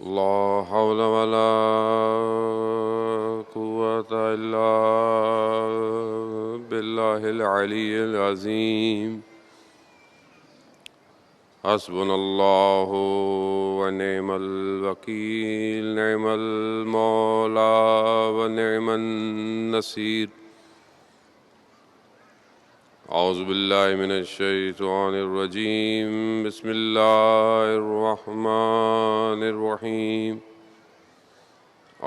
لا حول ولا قوة إلا بالله العلي العظيم. حسبنا الله ونعم الوكيل، نعم المولى ونعم النصير. أعوذ بالله من الشيطان الرجيم. بسم الله الرحمن الرحيم.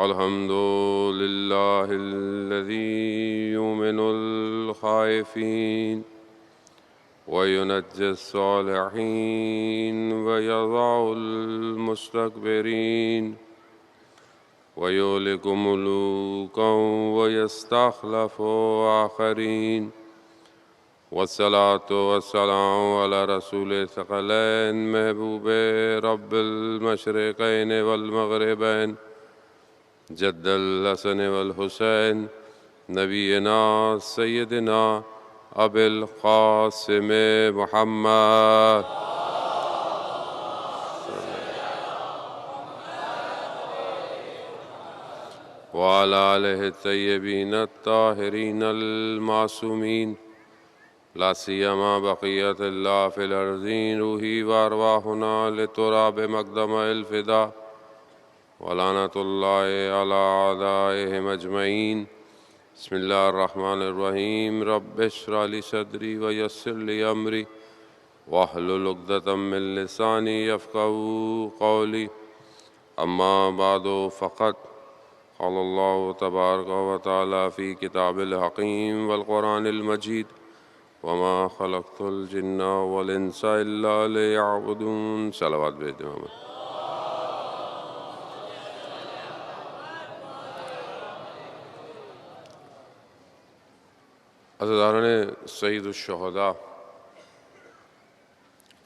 الحمد لله الذي يؤمن الخائفين وينجي الصالحين ويضع المستكبرين ويهلك ملوكا ويستخلف آخرين. والصلاة والسلام على رسول الثقلين محبوب رب المشرقين والمغربين جد الحسن والحسين نبينا سيدنا أبي القاسم محمد وعلى آله الطيبين الطاهرين المعصومين، لا سيما بقية الله في الأرضين. روحي وأرواحنا لتراب مقدم الفداء، ولعنة الله على أعدائهم أجمعين. بسم الله الرحمن الرحيم. رب اشرح لي صدري ويسر لي أمري واحلل عقدة من لساني يفقهوا قولي. أما بعد فقد قال الله تبارك وتعالى في كتاب الحكيم والقرآن المجيد: وما خلقت الجن والانس الا ليعبدون. صلوات بھیج دیں محمد. عزیزان سید الشہداء،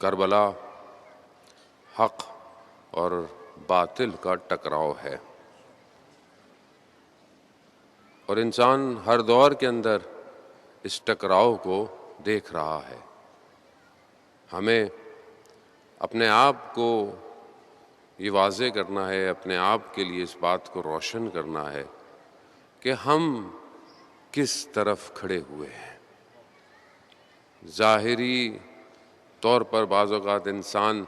کربلا حق اور باطل کا ٹکراؤ ہے، اور انسان ہر دور کے اندر اس ٹکراؤ کو دیکھ رہا ہے. ہمیں اپنے آپ کو یہ واضح کرنا ہے، اپنے آپ کے لیے اس بات کو روشن کرنا ہے کہ ہم کس طرف کھڑے ہوئے ہیں. ظاہری طور پر بعض اوقات انسان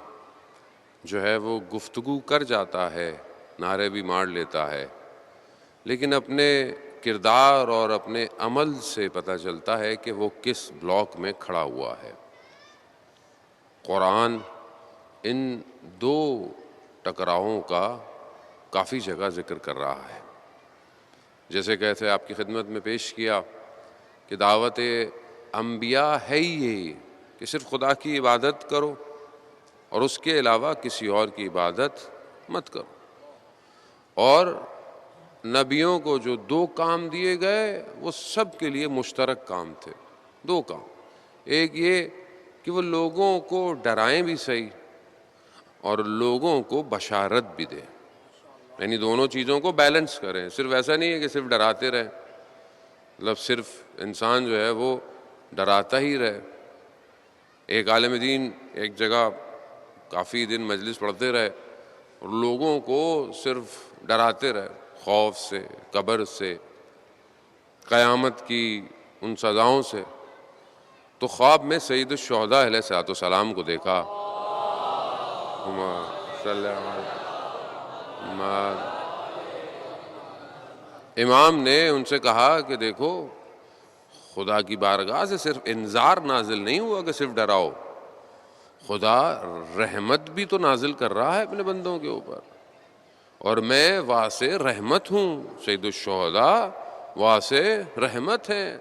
جو ہے وہ گفتگو کر جاتا ہے، نعرے بھی مار لیتا ہے، لیکن اپنے کردار اور اپنے عمل سے پتہ چلتا ہے کہ وہ کس بلاک میں کھڑا ہوا ہے. قرآن ان دو ٹکراؤں کا کافی جگہ ذکر کر رہا ہے. جیسے کہتے آپ کی خدمت میں پیش کیا کہ دعوت انبیاء ہے یہ کہ صرف خدا کی عبادت کرو اور اس کے علاوہ کسی اور کی عبادت مت کرو. اور نبیوں کو جو دو کام دیے گئے وہ سب کے لیے مشترک کام تھے. دو کام، ایک یہ کہ وہ لوگوں کو ڈرائیں بھی صحیح اور لوگوں کو بشارت بھی دیں، یعنی دونوں چیزوں کو بیلنس کریں. صرف ایسا نہیں ہے کہ صرف ڈراتے رہیں، مطلب صرف انسان جو ہے وہ ڈراتا ہی رہے. ایک عالم دین ایک جگہ کافی دن مجلس پڑھتے رہے اور لوگوں کو صرف ڈراتے رہے، خوف سے، قبر سے، قیامت کی ان سزاؤں سے. تو خواب میں سید الشہداء علیہ الصلوۃ والسلام کو دیکھا. امام نے ان سے کہا کہ دیکھو، خدا کی بارگاہ سے صرف انذار نازل نہیں ہوا کہ صرف ڈراؤ، خدا رحمت بھی تو نازل کر رہا ہے اپنے بندوں کے اوپر، اور میں واسع رحمت ہوں. سید الشہداء واسع رحمت ہیں.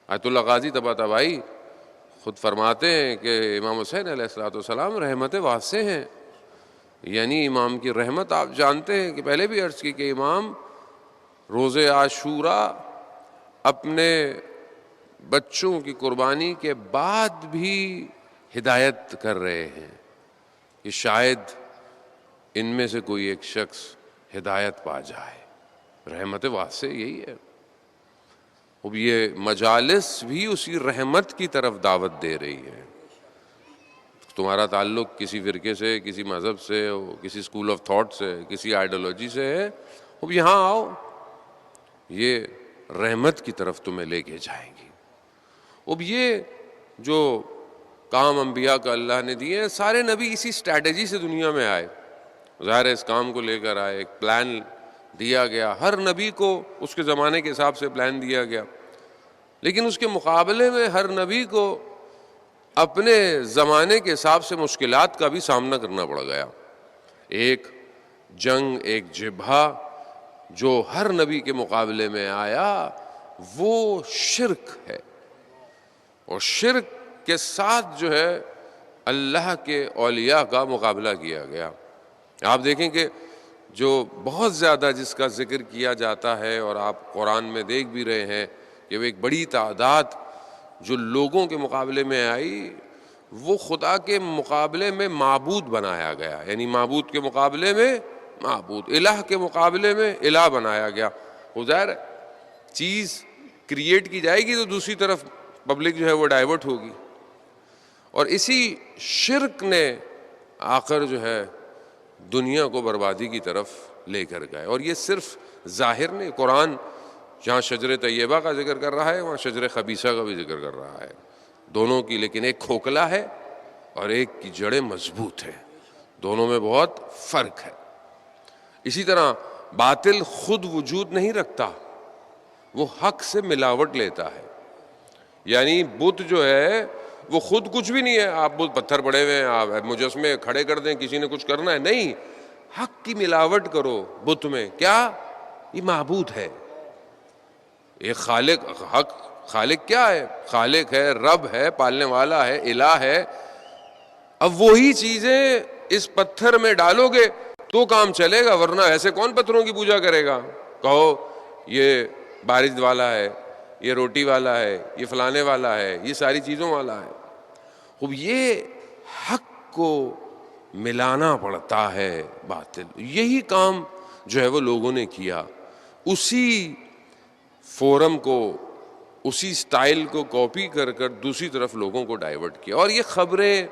آیت اللہ غازی طباطبائی خود فرماتے ہیں کہ امام حسین علیہ الصلوۃ والسلام رحمت واسع ہیں. یعنی امام کی رحمت آپ جانتے ہیں کہ پہلے بھی عرض کی کہ امام روز عاشوراء اپنے بچوں کی قربانی کے بعد بھی ہدایت کر رہے ہیں کہ شاید ان میں سے کوئی ایک شخص ہدایت پا جائے. رحمت واسع یہی ہے. اب یہ مجالس بھی اسی رحمت کی طرف دعوت دے رہی ہے. تمہارا تعلق کسی فرقے سے، کسی مذہب سے، کسی اسکول آف تھاٹ سے، کسی آئیڈیالوجی سے ہے، اب یہاں آؤ، یہ رحمت کی طرف تمہیں لے کے جائیں گی۔ اب یہ جو کام انبیاء کا اللہ نے دیے ہیں، سارے نبی اسی اسٹریٹجی سے دنیا میں آئے، ظاہر ہے اس کام کو لے کر آئے، ایک پلان دیا گیا، ہر نبی کو اس کے زمانے کے حساب سے پلان دیا گیا، لیکن اس کے مقابلے میں ہر نبی کو اپنے زمانے کے حساب سے مشکلات کا بھی سامنا کرنا پڑ گیا۔ ایک جنگ، ایک جبہہ جو ہر نبی کے مقابلے میں آیا وہ شرک ہے، اور شرک کے ساتھ جو ہے اللہ کے اولیاء کا مقابلہ کیا گیا۔ آپ دیکھیں کہ جو بہت زیادہ جس کا ذکر کیا جاتا ہے، اور آپ قرآن میں دیکھ بھی رہے ہیں کہ وہ ایک بڑی تعداد جو لوگوں کے مقابلے میں آئی، وہ خدا کے مقابلے میں معبود بنایا گیا، یعنی معبود کے مقابلے میں معبود، الہ کے مقابلے میں الہ بنایا گیا۔ ظاہر چیز کریٹ کی جائے گی تو دوسری طرف پبلک جو ہے وہ ڈائیورٹ ہوگی، اور اسی شرک نے آخر جو ہے دنیا کو بربادی کی طرف لے کر گئے۔ اور یہ صرف ظاہر نہیں، قرآن جہاں شجر طیبہ کا ذکر کر رہا ہے وہاں شجر خبیثہ کا بھی ذکر کر رہا ہے، دونوں کی، لیکن ایک کھوکھلا ہے اور ایک کی جڑیں مضبوط ہیں، دونوں میں بہت فرق ہے۔ اسی طرح باطل خود وجود نہیں رکھتا، وہ حق سے ملاوٹ لیتا ہے، یعنی بت جو ہے وہ خود کچھ بھی نہیں ہے، آپ بت پتھر پڑے ہوئے ہیں، آپ مجسمے کھڑے کر دیں، کسی نے کچھ کرنا ہے نہیں، حق کی ملاوٹ کرو بت میں، کیا یہ معبود ہے، یہ خالق، حق خالق کیا ہے؟ خالق ہے، رب ہے، پالنے والا ہے، الہ ہے۔ اب وہی چیزیں اس پتھر میں ڈالو گے تو کام چلے گا، ورنہ ایسے کون پتھروں کی پوجا کرے گا؟ کہو یہ بارش والا ہے، یہ روٹی والا ہے، یہ فلانے والا ہے، یہ ساری چیزوں والا ہے۔ اب یہ حق کو ملانا پڑتا ہے باطل، یہی کام جو ہے وہ لوگوں نے کیا، اسی فورم کو، اسی سٹائل کو کاپی کر کر دوسری طرف لوگوں کو ڈائیورٹ کیا۔ اور یہ خبریں،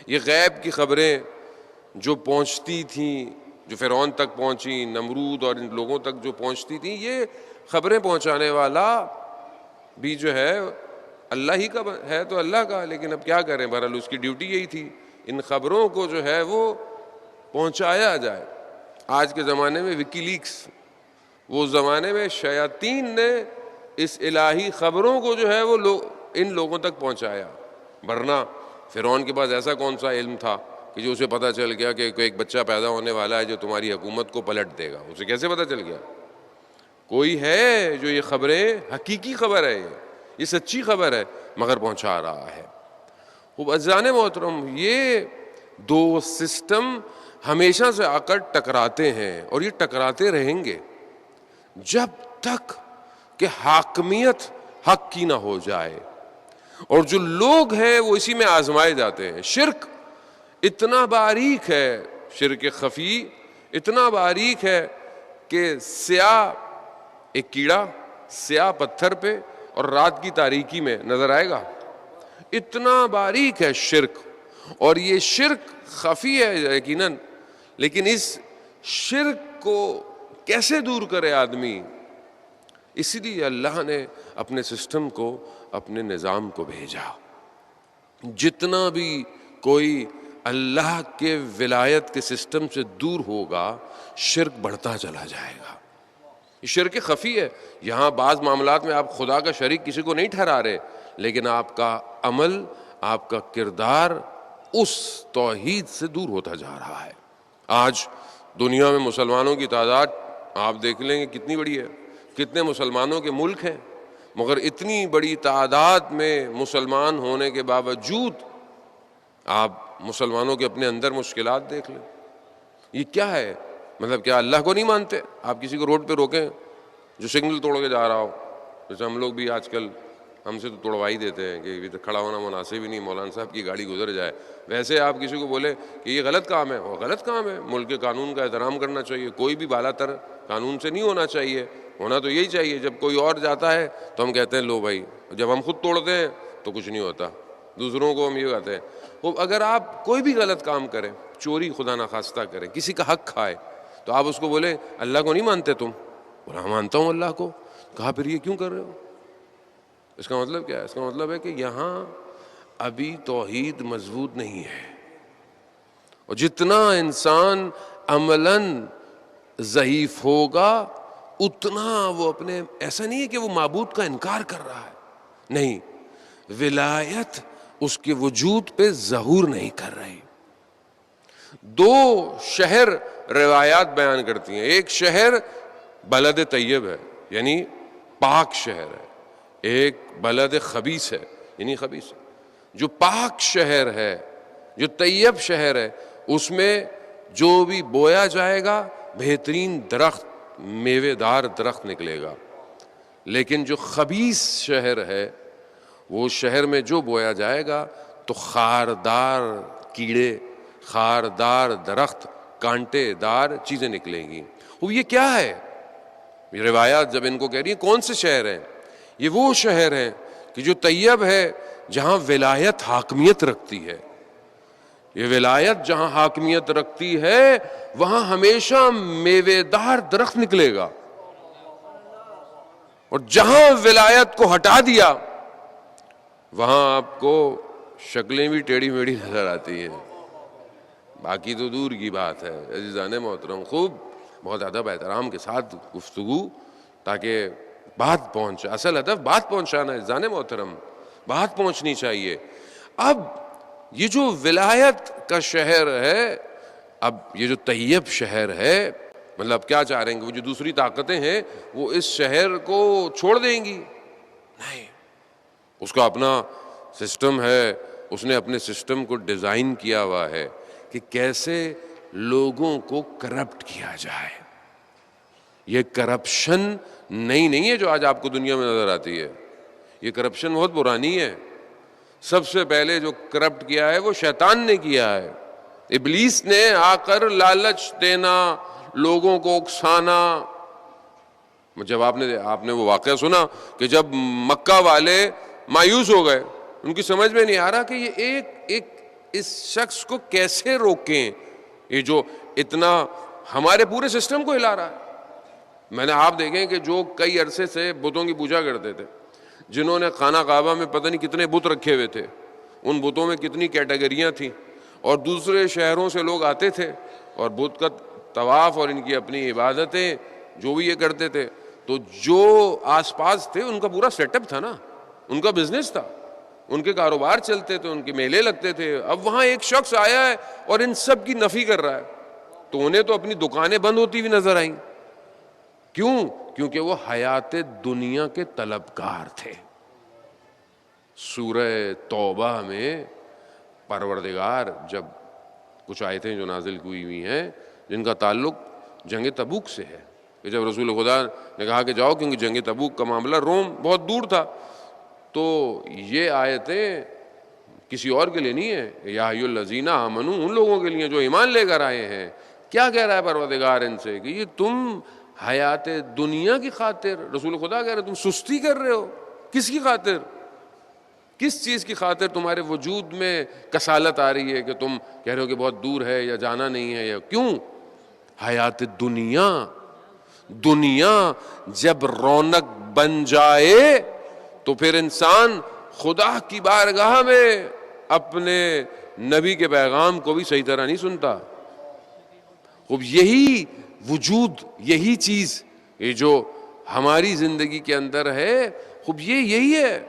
یہ غیب کی خبریں جو پہنچتی تھیں، جو فرعون تک پہنچی، نمرود اور ان لوگوں تک جو پہنچتی تھیں، یہ خبریں پہنچانے والا بھی جو ہے اللہ ہی کا ہے تو اللہ کا، لیکن اب کیا کریں، بہرحال اس کی ڈیوٹی یہی تھی، ان خبروں کو جو ہے وہ پہنچایا جائے۔ آج کے زمانے میں وکی لیکس، وہ زمانے میں شیاطین نے اس الہی خبروں کو جو ہے وہ ان لوگوں تک پہنچایا، ورنہ فرعون کے پاس ایسا کون سا علم تھا کہ جو اسے پتہ چل گیا کہ ایک بچہ پیدا ہونے والا ہے جو تمہاری حکومت کو پلٹ دے گا؟ اسے کیسے پتہ چل گیا؟ کوئی ہے جو یہ خبریں، حقیقی خبر ہے، یہ سچی خبر ہے، مگر پہنچا رہا ہے۔ خوب عزیزان محترم، یہ دو سسٹم ہمیشہ سے آ کر ٹکراتے ہیں، اور یہ ٹکراتے رہیں گے جب تک کہ حاکمیت حق کی نہ ہو جائے، اور جو لوگ ہیں وہ اسی میں آزمائے جاتے ہیں۔ شرک اتنا باریک ہے، شرک خفی اتنا باریک ہے کہ سیاہ ایک کیڑا سیاہ پتھر پہ اور رات کی تاریکی میں نظر آئے گا، اتنا باریک ہے شرک، اور یہ شرک خفی ہے یقیناً، لیکن اس شرک کو کیسے دور کرے آدمی؟ اسی لیے اللہ نے اپنے سسٹم کو، اپنے نظام کو بھیجا۔ جتنا بھی کوئی اللہ کے ولایت کے سسٹم سے دور ہوگا، شرک بڑھتا چلا جائے گا۔ یہ شرک خفی ہے، یہاں بعض معاملات میں آپ خدا کا شریک کسی کو نہیں ٹھہرا رہے، لیکن آپ کا عمل، آپ کا کردار اس توحید سے دور ہوتا جا رہا ہے۔ آج دنیا میں مسلمانوں کی تعداد آپ دیکھ لیں گے کتنی بڑی ہے، کتنے مسلمانوں کے ملک ہیں، مگر اتنی بڑی تعداد میں مسلمان ہونے کے باوجود آپ مسلمانوں کے اپنے اندر مشکلات دیکھ لیں۔ یہ کیا ہے؟ مطلب کیا اللہ کو نہیں مانتے؟ آپ کسی کو روڈ پہ روکیں جو سگنل توڑ کے جا رہا ہو، جیسے ہم لوگ بھی آج کل ہم سے تو توڑوا ہی دیتے ہیں کہ ابھی کھڑا ہونا مناسب ہی نہیں، مولانا صاحب کی گاڑی گزر جائے، ویسے آپ کسی کو بولے کہ یہ غلط کام ہے، وہ غلط کام ہے، ملک کے قانون کا احترام کرنا چاہیے، کوئی بھی بالا تر قانون سے نہیں ہونا چاہیے، ہونا تو یہی چاہیے، جب کوئی اور جاتا ہے تو ہم کہتے ہیں لو بھائی، جب ہم خود توڑتے ہیں تو کچھ نہیں ہوتا، دوسروں کو ہم یہ کہتے ہیں۔ اگر آپ کوئی بھی غلط کام کریں، چوری خدا نخواستہ کریں، کسی کا حق کھائے، تو آپ اس کو بولے اللہ کو نہیں مانتے تم؟ بولا مانتا ہوں اللہ کو. کہا پھر یہ کیوں کر رہے ہو؟ اس کا مطلب کیا ہے؟ اس کا مطلب ہے کہ یہاں ابھی توحید مضبوط نہیں ہے. اور جتنا انسان عملاً ضعیف ہوگا اتنا وہ اپنے، ایسا نہیں ہے کہ وہ معبود کا انکار کر رہا ہے، نہیں، ولایت اس کے وجود پہ ظہور نہیں کر رہی. دو شہر روایات بیان کرتی ہیں. ایک شہر بلد طیب ہے یعنی پاک شہر ہے، ایک بلد خبیث ہے یعنی خبیث ہے. جو پاک شہر ہے، جو طیب شہر ہے، اس میں جو بھی بویا جائے گا بہترین درخت، میوے دار درخت نکلے گا. لیکن جو خبیث شہر ہے، وہ شہر میں جو بویا جائے گا تو خاردار کیڑے، خاردار درخت، کانٹے دار چیزیں نکلیں گی. وہ یہ کیا ہے؟ یہ روایات جب ان کو کہہ رہی ہیں کون سے شہر ہیں، یہ وہ شہر ہیں کہ جو طیب ہے، جہاں ولایت حاکمیت رکھتی ہے. یہ ولایت جہاں حاکمیت رکھتی ہے وہاں ہمیشہ میوے دار درخت نکلے گا. اور جہاں ولایت کو ہٹا دیا وہاں آپ کو شکلیں بھی ٹیڑھی میڑھی نظر آتی ہیں. باقی تو دور کی بات ہے. عزیزان محترم، خوب بہت ادب احترام کے ساتھ گفتگو، تاکہ بات پہنچے. اصل ہدف بات پہنچانا ہے. عزیزان محترم، بات پہنچنی چاہیے. اب یہ جو ولایت کا شہر ہے، اب یہ جو طیب شہر ہے، مطلب کیا چاہ رہے ہیں کہ وہ جو دوسری طاقتیں ہیں وہ اس شہر کو چھوڑ دیں گی؟ نہیں، اس کا اپنا سسٹم ہے. اس نے اپنے سسٹم کو ڈیزائن کیا ہوا ہے کہ کیسے لوگوں کو کرپٹ کیا جائے. یہ کرپشن نئی نہیں ہے جو آج آپ کو دنیا میں نظر آتی ہے. یہ کرپشن بہت پرانی ہے. سب سے پہلے جو کرپٹ کیا ہے وہ شیطان نے کیا ہے. ابلیس نے آ کر لالچ دینا، لوگوں کو اکسانا. جب آپ نے وہ واقعہ سنا کہ جب مکہ والے مایوس ہو گئے، ان کی سمجھ میں نہیں آ رہا کہ یہ ایک اس شخص کو کیسے روکیں، یہ جو اتنا ہمارے پورے سسٹم کو ہلا رہا ہے. میں نے آپ دیکھیں کہ جو کئی عرصے سے بتوں کی پوجا کرتے تھے، جنہوں نے خانہ کعبہ میں پتہ نہیں کتنے بت رکھے ہوئے تھے، ان بتوں میں کتنی کیٹیگریاں تھیں، اور دوسرے شہروں سے لوگ آتے تھے اور بت کا طواف اور ان کی اپنی عبادتیں جو بھی یہ کرتے تھے. تو جو آس پاس تھے ان کا پورا سیٹ اپ تھا نا، ان کا بزنس تھا، ان کے کاروبار چلتے تھے، ان کے میلے لگتے تھے. اب وہاں ایک شخص آیا ہے اور ان سب کی نفی کر رہا ہے، تو انہیں تو اپنی دکانیں بند ہوتی ہوئی نظر آئیں. کیوں؟ کیونکہ وہ حیات دنیا کے طلبگار تھے. سورہ توبہ میں پروردگار جب کچھ آیتیں جو نازل ہوئی ہیں جن کا تعلق جنگ تبوک سے ہے، کہ جب رسول خدا نے کہا کہ جاؤ، کیونکہ جنگ تبوک کا معاملہ روم بہت دور تھا، تو یہ آیتیں کسی اور کے لیے نہیں ہے. یا ایھا الذین آمنوا، ان لوگوں کے لیے جو ایمان لے کر آئے ہیں. کیا کہہ رہا ہے پروردگار ان سے کہ یہ تم حیات دنیا کی خاطر، رسول خدا کہہ رہے تم سستی کر رہے ہو. کس کی خاطر؟ کس چیز کی خاطر تمہارے وجود میں کسالت آ رہی ہے کہ تم کہہ رہے ہو کہ بہت دور ہے یا جانا نہیں ہے؟ یا کیوں؟ حیات دنیا. دنیا جب رونق بن جائے تو پھر انسان خدا کی بارگاہ میں اپنے نبی کے پیغام کو بھی صحیح طرح نہیں سنتا. اب یہی وجود، یہی چیز یہ جو ہماری زندگی کے اندر ہے، خوب یہی ہے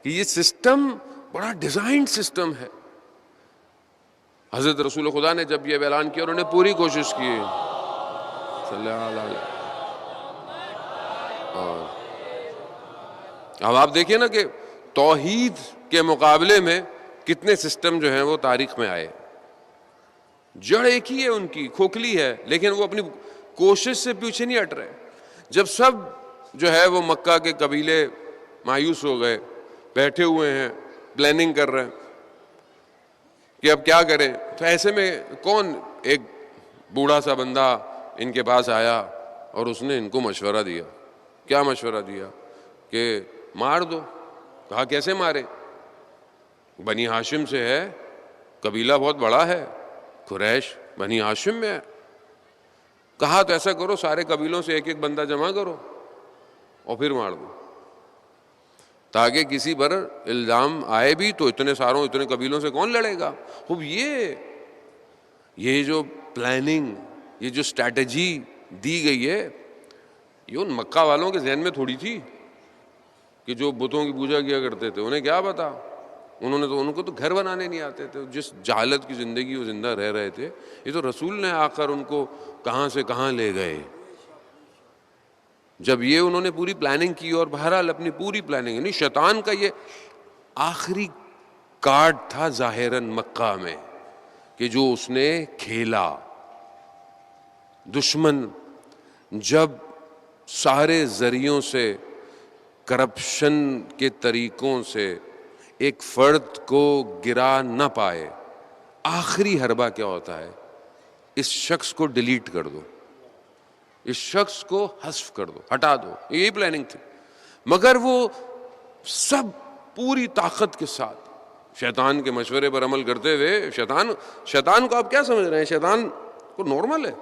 کہ یہ سسٹم بڑا ڈیزائنڈ سسٹم ہے. حضرت رسول خدا نے جب یہ اعلان کیا، انہوں نے پوری کوشش کی. صلی اللہ علیہ. اب آپ دیکھیں نا کہ توحید کے مقابلے میں کتنے سسٹم جو ہیں وہ تاریخ میں آئے. جڑ ایک ہی ہے ان کی، کھوکھلی ہے، لیکن وہ اپنی کوشش سے پیچھے نہیں ہٹ رہے. جب سب جو ہے وہ مکہ کے قبیلے مایوس ہو گئے، بیٹھے ہوئے ہیں، پلاننگ کر رہے ہیں کہ اب کیا کریں، تو ایسے میں کون ایک بوڑھا سا بندہ ان کے پاس آیا اور اس نے ان کو مشورہ دیا. کیا مشورہ دیا؟ کہ مار دو. کہا کیسے مارے؟ بنی ہاشم سے ہے قبیلہ بہت بڑا ہے، قریش بنی ہاشم میں ہے، کہا تو ایسا کرو سارے قبیلوں سے ایک ایک بندہ جمع کرو اور پھر مار دو، تاکہ کسی پر الزام آئے بھی تو اتنے ساروں اتنے قبیلوں سے کون لڑے گا۔ خوب یہ جو پلاننگ، یہ جو اسٹریٹجی دی گئی ہے، یہ ان مکہ والوں کے ذہن میں تھوڑی تھی کہ جو بتوں کی پوجا کیا کرتے تھے، انہیں کیا پتا، ان کو تو گھر بنانے نہیں آتے تھے، جس جہالت کی زندگی وہ زندہ رہ رہے تھے، یہ تو رسول نے آ کر ان کو کہاں سے کہاں لے گئے۔ جب یہ انہوں نے پوری پلاننگ کی، اور بہرحال اپنی پوری پلاننگ، یعنی شیطان کا یہ آخری کارڈ تھا ظاہراً مکہ میں کہ جو اس نے کھیلا۔ دشمن جب سارے ذریعوں سے، کرپشن کے طریقوں سے ایک فرد کو گرا نہ پائے، آخری حربہ کیا ہوتا ہے؟ اس شخص کو ڈیلیٹ کر دو، اس شخص کو حذف کر دو، ہٹا دو، یہی پلاننگ تھی۔ مگر وہ سب پوری طاقت کے ساتھ شیطان کے مشورے پر عمل کرتے ہوئے، شیطان کو آپ کیا سمجھ رہے ہیں؟ شیطان کو نارمل ہے،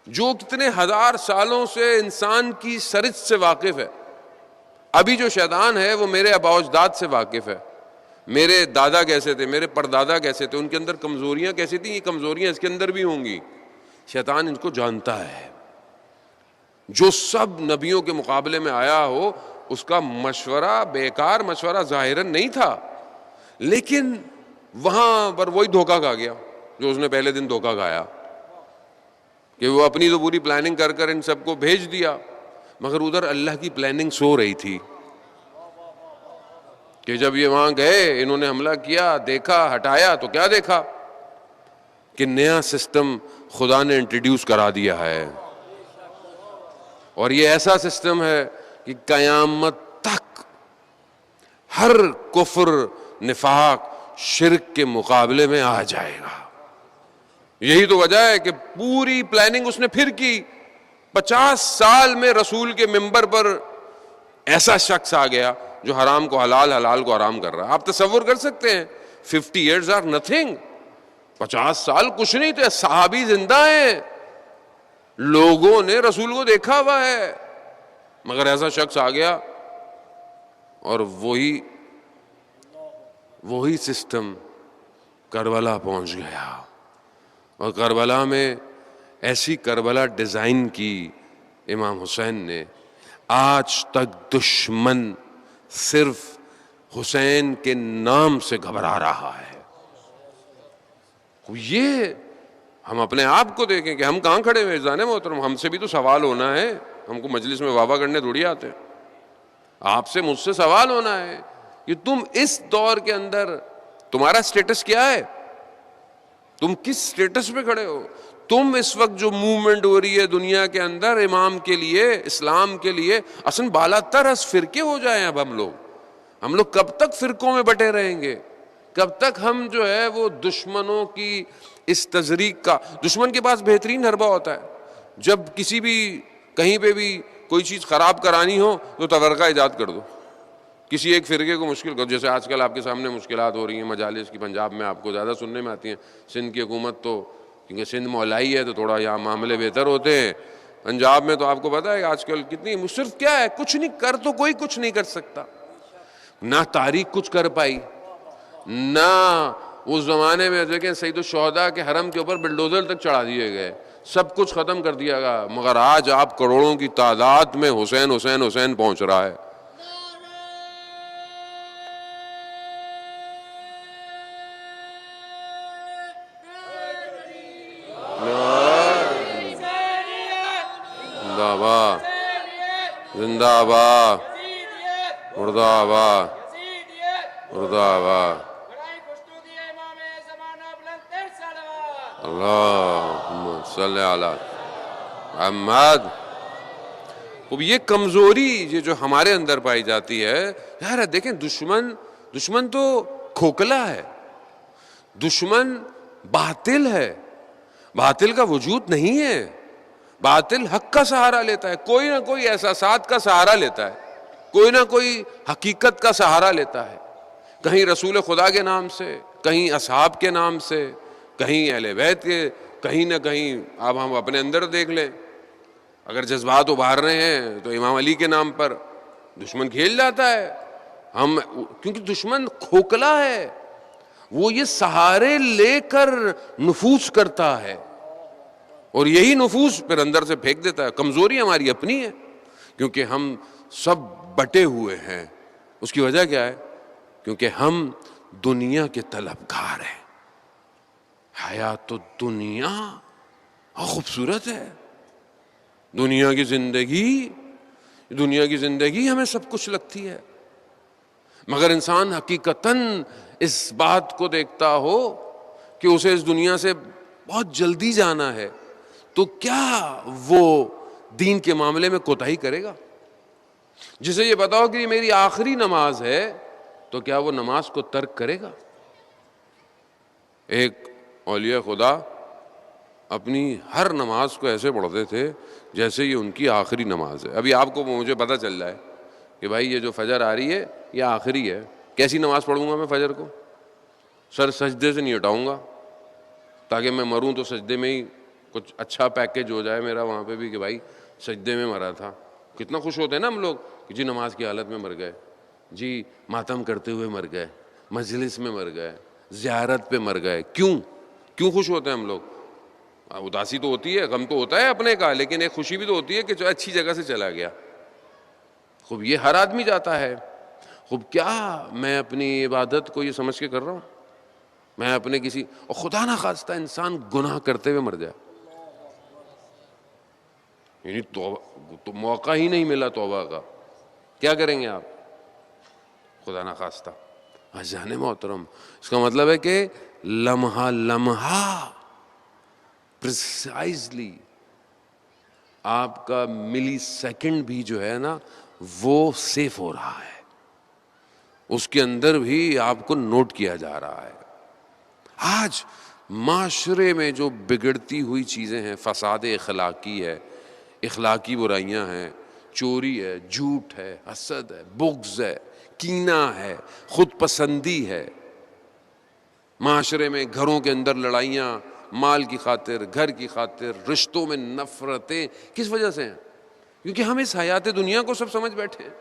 جو کتنے ہزار سالوں سے انسان کی سرشت سے واقف ہے۔ ابھی جو شیطان ہے وہ میرے آباء و اجداد سے واقف ہے، میرے دادا کیسے تھے، میرے پردادا کیسے تھے، ان کے اندر کمزوریاں کیسی تھیں، یہ کمزوریاں اس کے اندر بھی ہوں گی۔ شیطان ان کو جانتا ہے۔ جو سب نبیوں کے مقابلے میں آیا ہو، اس کا مشورہ بیکار مشورہ ظاہراً نہیں تھا، لیکن وہاں پر وہی دھوکہ کھا گیا جو اس نے پہلے دن دھوکہ کھایا، کہ وہ اپنی تو پوری پلاننگ کر کر ان سب کو بھیج دیا، مگر ادھر اللہ کی پلاننگ سو رہی تھی کہ جب یہ وہاں گئے، انہوں نے حملہ کیا، دیکھا، ہٹایا، تو کیا دیکھا کہ نیا سسٹم خدا نے انٹروڈیوس کرا دیا ہے، اور یہ ایسا سسٹم ہے کہ قیامت تک ہر کفر، نفاق، شرک کے مقابلے میں آ جائے گا۔ یہی تو وجہ ہے کہ پوری پلاننگ اس نے پھر کی۔ 50 سال میں رسول کے ممبر پر ایسا شخص آ گیا جو حرام کو حلال، حلال کو حرام کر رہا ہے۔ آپ تصور کر سکتے ہیں 50 years are nothing، 50 سال کچھ نہیں تھے، صحابی زندہ ہیں، لوگوں نے رسول کو دیکھا ہوا ہے، مگر ایسا شخص آ گیا اور وہی سسٹم کربلا پہنچ گیا، اور کربلا میں ایسی کربلا ڈیزائن کی امام حسین نے، آج تک دشمن صرف حسین کے نام سے گھبرا رہا ہے۔ یہ ہم اپنے آپ کو دیکھیں کہ ہم کہاں کھڑے ہوئے، جانے محترم، ہم سے بھی تو سوال ہونا ہے، ہم کو مجلس میں واہ کرنے تھوڑی آتے ہیں، آپ سے مجھ سے سوال ہونا ہے کہ تم اس دور کے اندر تمہارا سٹیٹس کیا ہے، تم کس سٹیٹس پہ کھڑے ہو؟ تم اس وقت جو موومنٹ ہو رہی ہے دنیا کے اندر امام کے لیے، اسلام کے لیے، اصلا بالا تر از فرقے ہو جائیں۔ اب ہم لوگ کب تک فرقوں میں بٹے رہیں گے؟ کب تک ہم جو ہے وہ دشمنوں کی اس تزریق کا، دشمن کے پاس بہترین حربہ ہوتا ہے، جب کسی بھی کہیں پہ بھی کوئی چیز خراب کرانی ہو تو تفرقہ ایجاد کر دو، کسی ایک فرقے کو مشکل کرو، جیسے آج کل آپ کے سامنے مشکلات ہو رہی ہیں مجالس کی، پنجاب میں آپ کو زیادہ سننے میں آتی ہیں، سندھ کی حکومت تو کیونکہ سندھ مولائی ہے تو تھوڑا یہاں معاملے بہتر ہوتے ہیں، پنجاب میں تو آپ کو پتہ ہے آج کل کتنی صرف کیا ہے، کچھ نہیں کر تو کوئی کچھ نہیں کر سکتا، نہ تاریخ کچھ کر پائی، نہ اس زمانے میں دیکھیں سید الشہداء کے حرم کے اوپر بلڈوزر تک چڑھا دیے گئے، سب کچھ ختم کر دیا گیا، مگر آج آپ کروڑوں کی تعداد میں حسین حسین حسین پہنچ رہا ہے۔ زندہ باد، زندہ باد، مردہ آباد، مردہ آباد، اللہم صلی علی محمد۔ اب یہ کمزوری یہ جو ہمارے اندر پائی جاتی ہے، یار دیکھیں دشمن تو کھوکھلا ہے، دشمن باطل ہے، باطل کا وجود نہیں ہے، باطل حق کا سہارا لیتا ہے، کوئی نہ کوئی احساسات کا سہارا لیتا ہے، کوئی نہ کوئی حقیقت کا سہارا لیتا ہے، کہیں رسول خدا کے نام سے، کہیں اصحاب کے نام سے، کہیں اہل بیت کے، کہیں نہ کہیں اب ہم اپنے اندر دیکھ لیں، اگر جذبات ابھار رہے ہیں تو امام علی کے نام پر دشمن کھیل جاتا ہے. ہم کیونکہ دشمن کھوکھلا ہے، وہ یہ سہارے لے کر نفوذ کرتا ہے اور یہی نفوذ پھر اندر سے پھینک دیتا ہے. کمزوری ہماری اپنی ہے کیونکہ ہم سب بٹے ہوئے ہیں. اس کی وجہ کیا ہے؟ کیونکہ ہم دنیا کے طلبگار ہیں. حیات الدنیا خوبصورت ہے، دنیا کی زندگی ہمیں سب کچھ لگتی ہے، مگر انسان حقیقتاً اس بات کو دیکھتا ہو کہ اسے اس دنیا سے بہت جلدی جانا ہے تو کیا وہ دین کے معاملے میں کوتاہی کرے گا؟ جسے یہ پتا ہو کہ یہ میری آخری نماز ہے تو کیا وہ نماز کو ترک کرے گا؟ ایک اولیاء خدا اپنی ہر نماز کو ایسے پڑھتے تھے جیسے یہ ان کی آخری نماز ہے. ابھی آپ کو مجھے پتہ چل جائے کہ بھائی یہ جو فجر آ رہی ہے یہ آخری ہے، کیسی نماز پڑھوں گا میں فجر کو؟ سر سجدے سے نہیں ہٹاؤں گا تاکہ میں مروں تو سجدے میں ہی کچھ اچھا پیکیج ہو جائے میرا وہاں پہ بھی کہ بھائی سجدے میں مرا تھا. کتنا خوش ہوتے ہیں نا ہم لوگ کہ جی نماز کی حالت میں مر گئے، جی ماتم کرتے ہوئے مر گئے، مجلس میں مر گئے، زیارت پہ مر گئے. کیوں خوش ہوتے ہیں ہم لوگ؟ اداسی تو ہوتی ہے، غم تو ہوتا ہے اپنے کا، لیکن ایک خوشی بھی تو ہوتی ہے کہ جو اچھی جگہ سے چلا گیا. خوب یہ ہر آدمی جاتا ہے. خوب کیا میں اپنی عبادت کو یہ سمجھ کے کر رہا ہوں؟ میں اپنے کسی اور خدا نہ خواستہ انسان گناہ کرتے ہوئے مر جائے، یعنی تو موقع ہی نہیں ملا توبہ کا، کیا کریں گے آپ؟ خدا نہ خواستہ جانے محترم، اس کا مطلب ہے کہ لمحہ لمحہ پریسائزلی آپ کا ملی سیکنڈ بھی جو ہے نا وہ سیف ہو رہا ہے، اس کے اندر بھی آپ کو نوٹ کیا جا رہا ہے. آج معاشرے میں جو بگڑتی ہوئی چیزیں ہیں، فساد اخلاقی ہے، اخلاقی برائیاں ہیں، چوری ہے، جھوٹ ہے، حسد ہے، بغض ہے، کینہ ہے، خود پسندی ہے. معاشرے میں گھروں کے اندر لڑائیاں، مال کی خاطر، گھر کی خاطر، رشتوں میں نفرتیں کس وجہ سے ہیں؟ کیونکہ ہم اس حیات دنیا کو سب سمجھ بیٹھے ہیں.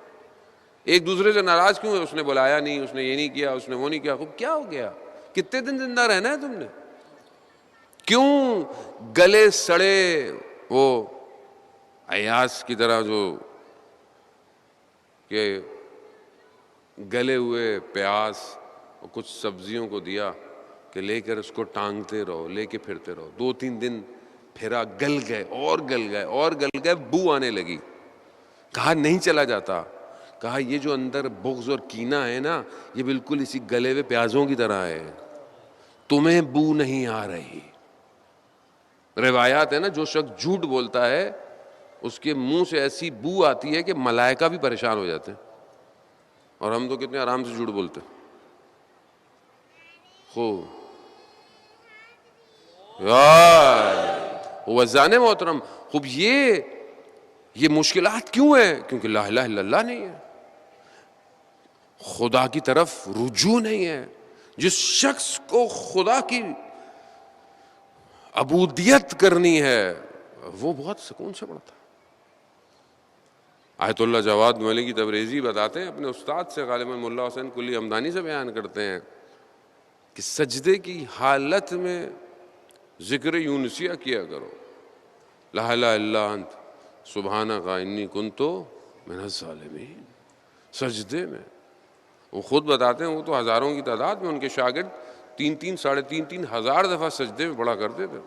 ایک دوسرے سے ناراض کیوں ہے؟ اس نے بلایا نہیں، اس نے یہ نہیں کیا، اس نے وہ نہیں کیا. خوب کیا ہو گیا؟ کتنے دن زندہ رہنا ہے تم نے؟ کیوں گلے سڑے وہ ایاس کی طرح جو کہ گلے ہوئے پیاز اور کچھ سبزیوں کو دیا کہ لے کر اس کو ٹانگتے رہو، لے کے پھرتے رہو. 2-3 دن پھرا، گل گئے اور گل گئے اور گل گئے، بو آنے لگی. کہا نہیں چلا جاتا. کہا یہ جو اندر بغض اور کینہ ہے نا یہ بالکل اسی گلے ہوئے پیازوں کی طرح ہے، تمہیں بو نہیں آ رہی. روایات ہے نا جو شخص جھوٹ بولتا ہے اس کے منہ سے ایسی بو آتی ہے کہ ملائکہ بھی پریشان ہو جاتے ہیں. اور ہم تو کتنے آرام سے جھوٹ بولتے ہیں. وزان محترم، خوب یہ مشکلات کیوں ہیں؟ کیونکہ لا الہ الا اللہ نہیں ہے، خدا کی طرف رجوع نہیں ہے. جس شخص کو خدا کی عبودیت کرنی ہے وہ بہت سکون سے پڑھتا ہے. آیت اللہ جواد ملکی تبریزی بتاتے ہیں اپنے استاد سے، غالباً ملا حسین کلی ہمدانی سے بیان کرتے ہیں کہ سجدے کی حالت میں ذکر یونسیہ کیا کرو، لا الہ الا انت سبحانک انی کنت من الظالمین. سجدے میں وہ خود بتاتے ہیں وہ تو ہزاروں کی تعداد میں ان کے شاگرد 3-3 ساڑھے 3 ہزار دفعہ سجدے میں پڑھا کرتے تھے.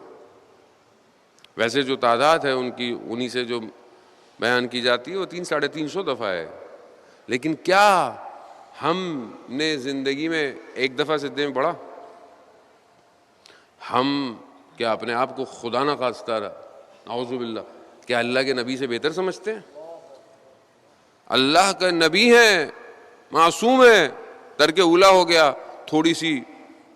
ویسے جو تعداد ہے ان کی انہی سے جو بیان کی جاتی ہے وہ 300-350 دفعہ ہے. لیکن کیا ہم نے زندگی میں ایک دفعہ سجدے میں پڑھا؟ ہم کیا اپنے آپ کو خدا نہ خواستہ اعوذ باللہ کیا اللہ کے نبی سے بہتر سمجھتے ہیں؟ اللہ کا نبی ہے، معصوم ہے، ترک اولا ہو گیا، تھوڑی سی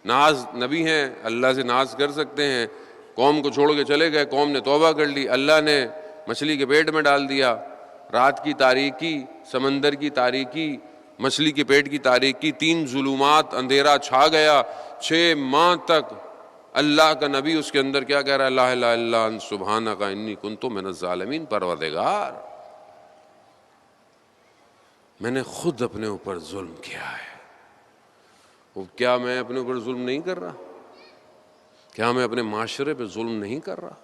ناز، نبی ہیں اللہ سے ناز کر سکتے ہیں. قوم کو چھوڑ کے چلے گئے، قوم نے توبہ کر لی، اللہ نے مچھلی کے پیٹ میں ڈال دیا. رات کی تاریکی، سمندر کی تاریکی، مچھلی کے پیٹ کی تاریکی، 3 ظلمات، اندھیرا چھا گیا، 6 ماہ تک اللہ کا نبی اس کے اندر کیا کہہ رہا ہے؟ لا الہ الا انت سبحانک انی کنت من الظالمین۔ پروردگار میں نے خود اپنے اوپر ظلم کیا ہے۔ وہ کیا میں اپنے اوپر ظلم نہیں کر رہا؟ کیا میں اپنے معاشرے پہ ظلم نہیں کر رہا؟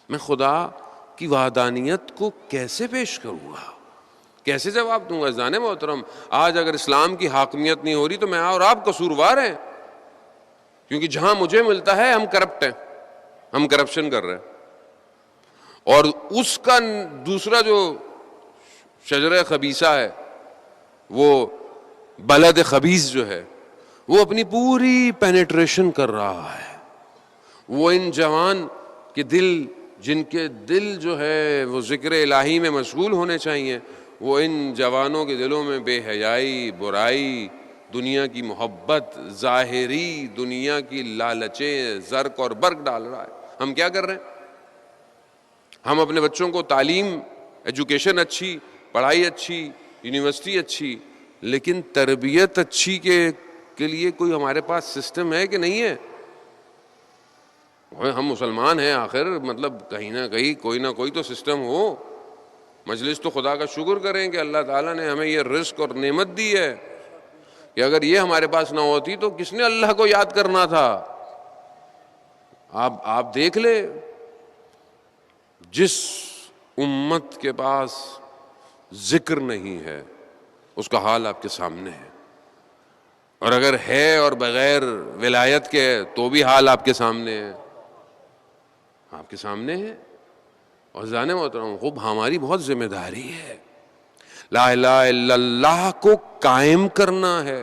میں خدا کی وحدانیت کو کیسے پیش کروں گا؟ کیسے جواب دوں گا؟ عزیزان محترم، آج اگر اسلام کی حاکمیت نہیں ہو رہی تو میں اور آپ قصوروار ہیں، کیونکہ جہاں مجھے ملتا ہے ہم کرپٹ ہیں، ہم کرپشن کر رہے ہیں۔ اور اس کا دوسرا جو شجرہ خبیثہ ہے، وہ بلد خبیث جو ہے، وہ اپنی پوری پینیٹریشن کر رہا ہے۔ وہ ان جوان کے دل، جن کے دل جو ہے وہ ذکر الہی میں مشغول ہونے چاہیے، وہ ان جوانوں کے دلوں میں بے حیائی، برائی، دنیا کی محبت، ظاہری دنیا کی لالچیں، زرق اور برق ڈال رہا ہے۔ ہم کیا کر رہے ہیں؟ ہم اپنے بچوں کو تعلیم، ایجوکیشن اچھی، پڑھائی اچھی، یونیورسٹی اچھی، لیکن تربیت اچھی کے لیے کوئی ہمارے پاس سسٹم ہے کہ نہیں ہے؟ ہم مسلمان ہیں، آخر مطلب کہیں نہ کہیں کوئی نہ کوئی تو سسٹم ہو۔ مجلس تو خدا کا شکر کریں کہ اللہ تعالیٰ نے ہمیں یہ رزق اور نعمت دی ہے، کہ اگر یہ ہمارے پاس نہ ہوتی تو کس نے اللہ کو یاد کرنا تھا؟ آپ دیکھ لیں، جس امت کے پاس ذکر نہیں ہے اس کا حال آپ کے سامنے ہے، اور اگر ہے اور بغیر ولایت کے تو بھی حال آپ کے سامنے ہے، آپ کے سامنے ہے۔ اور عزیزان محترم، خوب ہماری بہت ذمہ داری ہے، لا الہ الا اللہ کو قائم کرنا ہے۔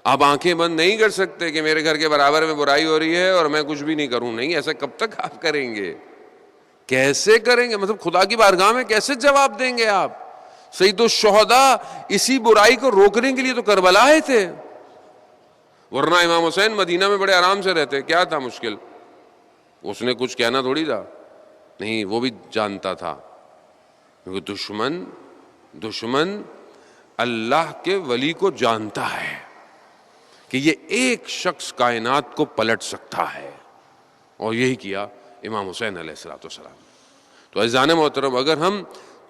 آپ آنکھیں بند نہیں کر سکتے کہ میرے گھر کے برابر میں برائی ہو رہی ہے اور میں کچھ بھی نہیں کروں۔ نہیں، ایسا کب تک آپ کریں گے؟ کیسے کریں گے؟ مطلب خدا کی بارگاہ میں کیسے جواب دیں گے آپ؟ سید الشہداء اسی برائی کو روکنے کے لیے تو کربلا آئے تھے، ورنہ امام حسین مدینہ میں بڑے آرام سے رہتے۔ کیا تھا مشکل؟ اس نے کچھ کہنا تھوڑی تھا، نہیں، وہ بھی جانتا تھا، کیونکہ دشمن اللہ کے ولی کو جانتا ہے کہ یہ ایک شخص کائنات کو پلٹ سکتا ہے، اور یہی کیا امام حسین علیہ السلام۔ تو عزیزان محترم، اگر ہم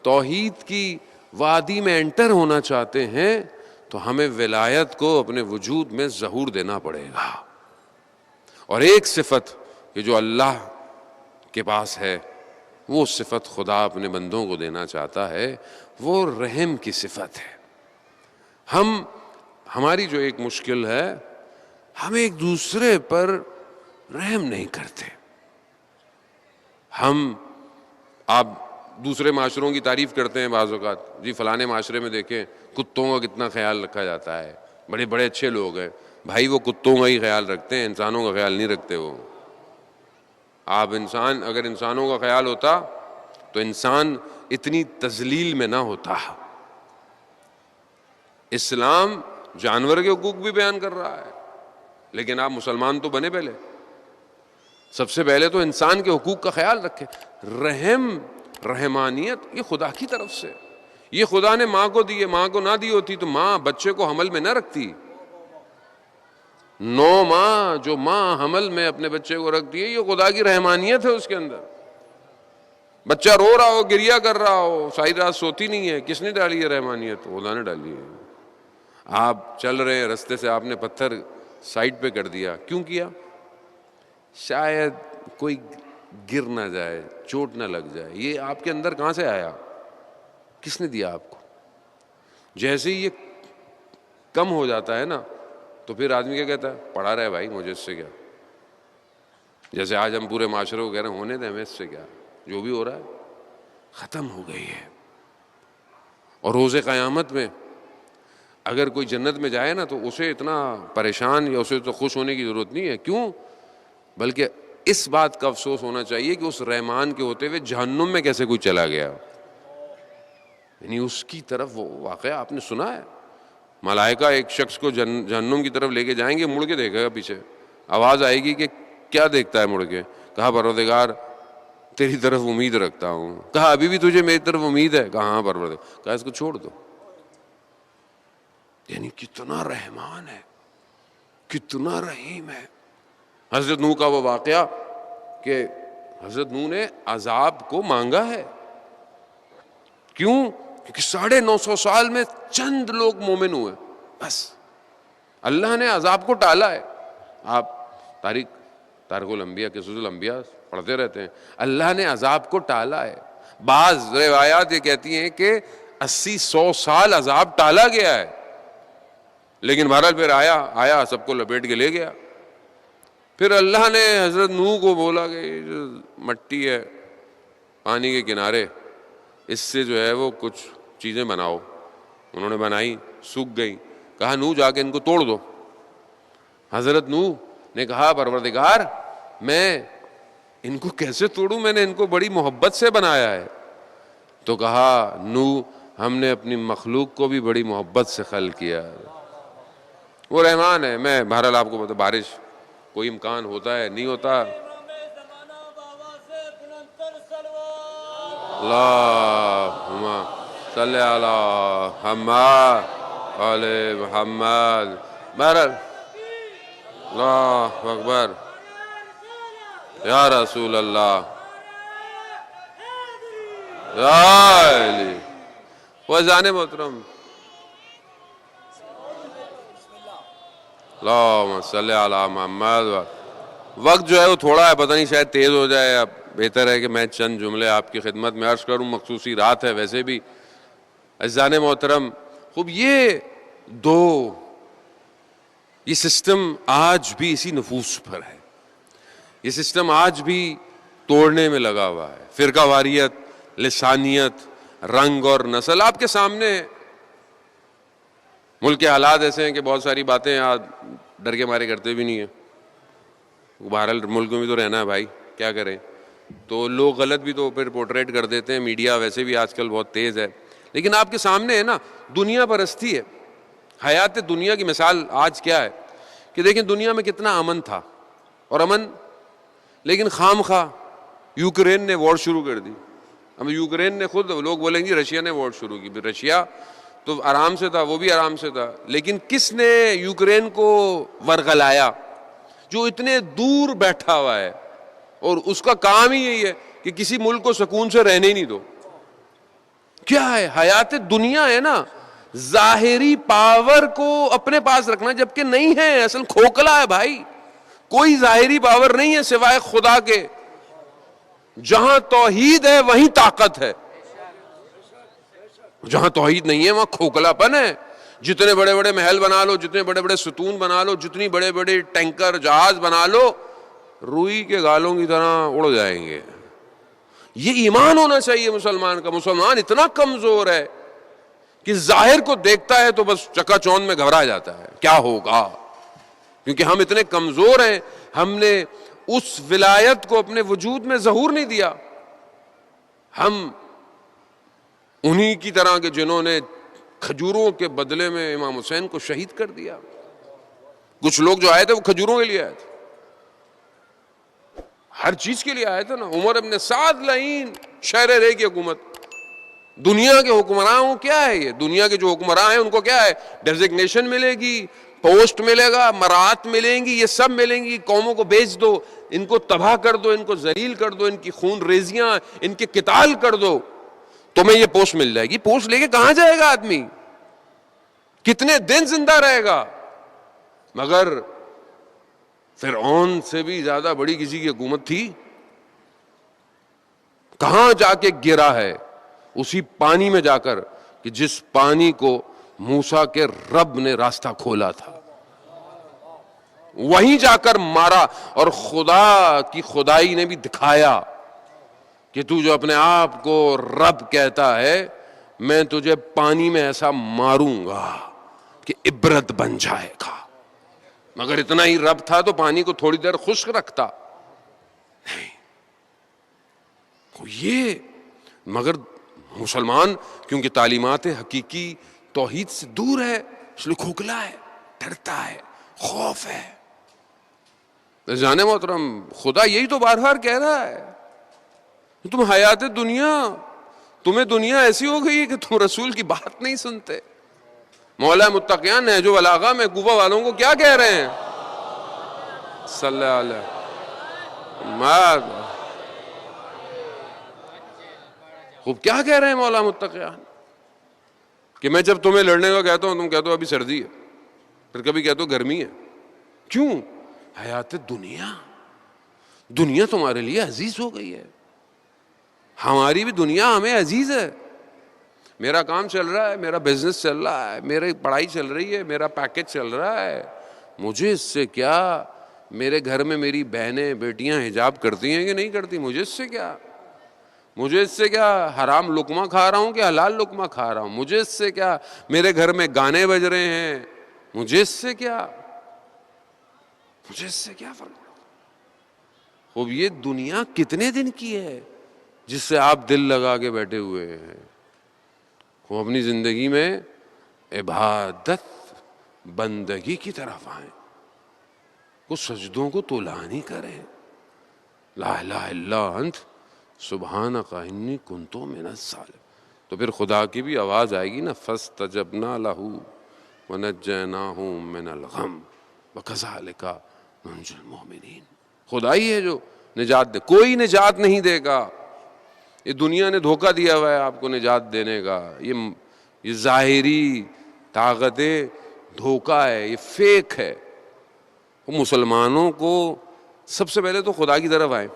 توحید کی وادی میں انٹر ہونا چاہتے ہیں تو ہمیں ولایت کو اپنے وجود میں ظہور دینا پڑے گا۔ اور ایک صفت کہ جو اللہ کے پاس ہے، وہ صفت خدا اپنے بندوں کو دینا چاہتا ہے، وہ رحم کی صفت ہے۔ ہماری جو ایک مشکل ہے، ہم ایک دوسرے پر رحم نہیں کرتے۔ آپ دوسرے معاشروں کی تعریف کرتے ہیں بعض اوقات، جی فلانے معاشرے میں دیکھیں کتوں کا کتنا خیال رکھا جاتا ہے، بڑے بڑے اچھے لوگ ہیں۔ بھائی وہ کتوں کا ہی خیال رکھتے ہیں، انسانوں کا خیال نہیں رکھتے۔ وہ اگر انسانوں کا خیال ہوتا تو انسان اتنی تذلیل میں نہ ہوتا۔ اسلام جانور کے حقوق بھی بیان کر رہا ہے، لیکن آپ مسلمان تو بنے پہلے، سب سے پہلے تو انسان کے حقوق کا خیال رکھیں۔ رحمانیت یہ خدا کی طرف سے، یہ خدا نے ماں کو دی ہے، ماں کو نہ دی ہوتی تو ماں بچے کو حمل میں نہ رکھتی۔ 9 ماہ جو ماں حمل میں اپنے بچے کو رکھتی ہے، یہ خدا کی رحمانیت ہے۔ اس کے اندر بچہ رو رہا ہو، گریا کر رہا ہو، ساری رات سوتی نہیں ہے، کس نے ڈالی ہے رحمانیت؟ خدا نے ڈالی ہے۔ آپ چل رہے ہیں رستے سے، آپ نے پتھر سائڈ پہ کر دیا، کیوں کیا؟ شاید کوئی گر نہ جائے، چوٹ نہ لگ جائے۔ یہ آپ کے اندر کہاں سے آیا؟ کس نے دیا آپ کو؟ جیسے ہی یہ کم ہو جاتا ہے نا، تو پھر آدمی کیا کہتا ہے؟ پڑھا رہے بھائی، مجھے اس سے کیا؟ جیسے آج ہم پورے معاشرے کو کہہ رہے ہیں ہونے دیں، ہمیں اس سے کیا؟ جو بھی ہو رہا ہے ختم ہو گئی ہے۔ اور روز قیامت میں اگر کوئی جنت میں جائے نا، تو اسے اتنا پریشان یا اسے تو خوش ہونے کی ضرورت نہیں ہے۔ کیوں؟ بلکہ اس بات کا افسوس ہونا چاہیے کہ اس رحمان کے ہوتے ہوئے جہنم میں کیسے کوئی چلا گیا، یعنی اس کی طرف وہ واقعہ آپ نے سنا ہے، ملائکہ ایک شخص کو جہنم کی طرف لے کے جائیں گے، مڑ کے دیکھے گا پیچھے، آواز آئے گی کہ کیا دیکھتا ہے مڑ کے؟ کہا پروردگار تیری طرف امید رکھتا ہوں۔ کہا ابھی بھی تجھے میری طرف امید ہے؟ کہا ہاں پروردگار۔ کہا اس کو چھوڑ دو، یعنی کتنا رحمان ہے، کتنا رحیم ہے۔ حضرت نوح کا وہ واقعہ کہ حضرت نوح نے عذاب کو مانگا ہے، کیوں؟ کیونکہ 950 سال میں چند لوگ مومن ہوئے، بس اللہ نے عذاب کو ٹالا ہے۔ آپ تاریخ الانبیاء قصص الانبیاء پڑھتے رہتے ہیں، اللہ نے عذاب کو ٹالا ہے۔ بعض روایات یہ کہتی ہیں کہ 80-100 سال عذاب ٹالا گیا ہے، لیکن بہرحال پھر آیا سب کو لپیٹ کے لے گیا۔ پھر اللہ نے حضرت نوح کو بولا کہ یہ جو مٹی ہے پانی کے کنارے، اس سے جو ہے وہ کچھ چیزیں بناؤ۔ انہوں نے بنائی، سوکھ گئی، کہا نوح جا کے ان کو توڑ دو۔ حضرت نوح نے کہا پروردگار میں ان کو کیسے توڑوں، میں نے ان کو بڑی محبت سے بنایا ہے۔ تو کہا نوح ہم نے اپنی مخلوق کو بھی بڑی محبت سے خلق کیا، وہ رحمان ہے۔ میں بہرحال آپ کو بتا، بارش کوئی امکان ہوتا ہے نہیں ہوتا، اللہم صلی علی محمد علی محمد۔ بہرحال اللہ اکبر یا رسول اللہ یا علی۔ وزان محترم اللہم صلی علی محمد۔ وقت جو ہے وہ تھوڑا ہے، پتہ نہیں شاید تیز ہو جائے، اب بہتر ہے کہ میں چند جملے آپ کی خدمت میں عرض کروں، مخصوصی رات ہے ویسے بھی۔ عزیزان محترم، خوب یہ سسٹم آج بھی اسی نفوس پر ہے، یہ سسٹم آج بھی توڑنے میں لگا ہوا ہے۔ فرقہ واریت، لسانیت، رنگ اور نسل آپ کے سامنے ہے۔ ملک کے حالات ایسے ہیں کہ بہت ساری باتیں آج ڈر کے مارے کرتے بھی نہیں ہیں، بہرحال ملک میں بھی تو رہنا ہے بھائی، کیا کریں؟ تو لوگ غلط بھی تو پھر پورٹریٹ کر دیتے ہیں، میڈیا ویسے بھی آج کل بہت تیز ہے۔ لیکن آپ کے سامنے ہے نا، دنیا پرستی ہے، حیات دنیا کی مثال آج کیا ہے کہ دیکھیں دنیا میں کتنا امن تھا، اور امن، لیکن خام خواہ یوکرین نے وار شروع کر دی۔ اب یوکرین نے خود، لوگ بولیں گے رشیا نے وار شروع کی، رشیا تو آرام سے تھا، وہ بھی آرام سے تھا، لیکن کس نے یوکرین کو ورغلایا؟ جو اتنے دور بیٹھا ہوا ہے، اور اس کا کام ہی یہی ہے کہ کسی ملک کو سکون سے رہنے ہی نہیں دو۔ کیا ہے؟ حیات دنیا ہے نا، ظاہری پاور کو اپنے پاس رکھنا، جبکہ نہیں ہے، اصل کھوکھلا ہے بھائی، کوئی ظاہری پاور نہیں ہے سوائے خدا کے۔ جہاں توحید ہے وہیں طاقت ہے، جہاں توحید نہیں ہے وہاں کھوکھلا پن ہے۔ جتنے بڑے بڑے محل بنا لو، جتنے بڑے بڑے ستون بنا لو، جتنی بڑے بڑے ٹینکر جہاز بنا لو، روئی کے گالوں کی طرح اڑ جائیں گے۔ یہ ایمان ہونا چاہیے مسلمان کا۔ مسلمان اتنا کمزور ہے کہ ظاہر کو دیکھتا ہے تو بس چکا چوند میں گھبرا جاتا ہے، کیا ہوگا؟ کیونکہ ہم اتنے کمزور ہیں، ہم نے اس ولایت کو اپنے وجود میں ظہور نہیں دیا۔ ہم انہی کی طرح کے جنہوں نے کھجوروں کے بدلے میں امام حسین کو شہید کر دیا۔ کچھ لوگ جو آئے تھے وہ کھجوروں کے لیے آئے تھے، ہر چیز کے لیے آئے تھے نا۔ عمر ابن سعد لعین، شہر رے کی حکومت، دنیا کے حکمران کیا ہے؟ یہ دنیا کے جو حکمران ہیں ان کو کیا ہے؟ ڈیزگنیشن ملے گی، پوسٹ ملے گا، مرات ملیں گی، یہ سب ملیں گی۔ قوموں کو بیچ دو، ان کو تباہ کر دو، ان کو ذلیل کر دو، ان کی خون ریزیاں، ان کے قتال کر دو، تمہیں یہ پوسٹ مل جائے گی۔ پوسٹ لے کے کہاں جائے گا آدمی؟ کتنے دن زندہ رہے گا؟ مگر فرعون سے بھی زیادہ بڑی کسی کی حکومت تھی، کہاں جا کے گرا ہے؟ اسی پانی میں جا کر کہ جس پانی کو موسیٰ کے رب نے راستہ کھولا تھا، وہیں جا کر مارا۔ اور خدا کی خدائی نے بھی دکھایا کہ تو جو اپنے آپ کو رب کہتا ہے، میں تجھے پانی میں ایسا ماروں گا کہ عبرت بن جائے گا۔ مگر اتنا ہی رب تھا تو پانی کو تھوڑی دیر خشک رکھتا نہیں۔ یہ مگر مسلمان کیونکہ تعلیمات حقیقی توحید سے دور ہے، اس لیے کھوکھلا ہے، ڈرتا ہے، خوف ہے۔ جانے محترم، خدا یہی تو بار بار کہہ رہا ہے، تم حیات دنیا، تمہیں دنیا ایسی ہو گئی ہے کہ تم رسول کی بات نہیں سنتے۔ مولا متقیان نہج البلاغہ میں کوفہ والوں کو کیا کہہ رہے ہیں؟ صلی اللہ علیہ خوب کیا کہہ رہے ہیں مولا متقیان کہ میں جب تمہیں لڑنے کا کہتا ہوں تم کہتے ہو ابھی سردی ہے، پھر کبھی کہتے ہو گرمی ہے. کیوں؟ حیات دنیا تمہارے لیے عزیز ہو گئی ہے، ہماری بھی دنیا ہمیں عزیز ہے. میرا کام چل رہا ہے، میرا بزنس چل رہا ہے، میری پڑھائی چل رہی ہے، میرا پیکج چل رہا ہے، مجھے اس سے کیا؟ میرے گھر میں میری بہنیں بیٹیاں حجاب کرتی ہیں کہ نہیں کرتی، مجھے اس سے کیا؟ مجھے اس سے کیا حرام لقمہ کھا رہا ہوں کہ حلال لقمہ کھا رہا ہوں، مجھے اس سے کیا؟ میرے گھر میں گانے بج رہے ہیں، مجھے اس سے کیا؟ مجھے اس سے کیا فرق؟ خوب یہ دنیا کتنے دن کی ہے جس سے آپ دل لگا کے بیٹھے ہوئے ہیں؟ وہ اپنی زندگی میں عبادت بندگی کی طرف آئیں، وہ سجدوں کو طولانی کریں. لا الہ الا انت سبحانک انی کنت من الظالمین. تو پھر خدا کی بھی آواز آئے گی نا، فاستجبنا لہ ونجیناہ من الغم وکذالک ننجی المؤمنین. خدا ہی ہے جو نجات دے، کوئی نجات نہیں دے گا. یہ دنیا نے دھوکہ دیا ہوا ہے آپ کو نجات دینے کا، یہ ظاہری طاقتیں دھوکہ ہے، یہ فیک ہے. وہ مسلمانوں کو سب سے پہلے تو خدا کی طرف آئیں.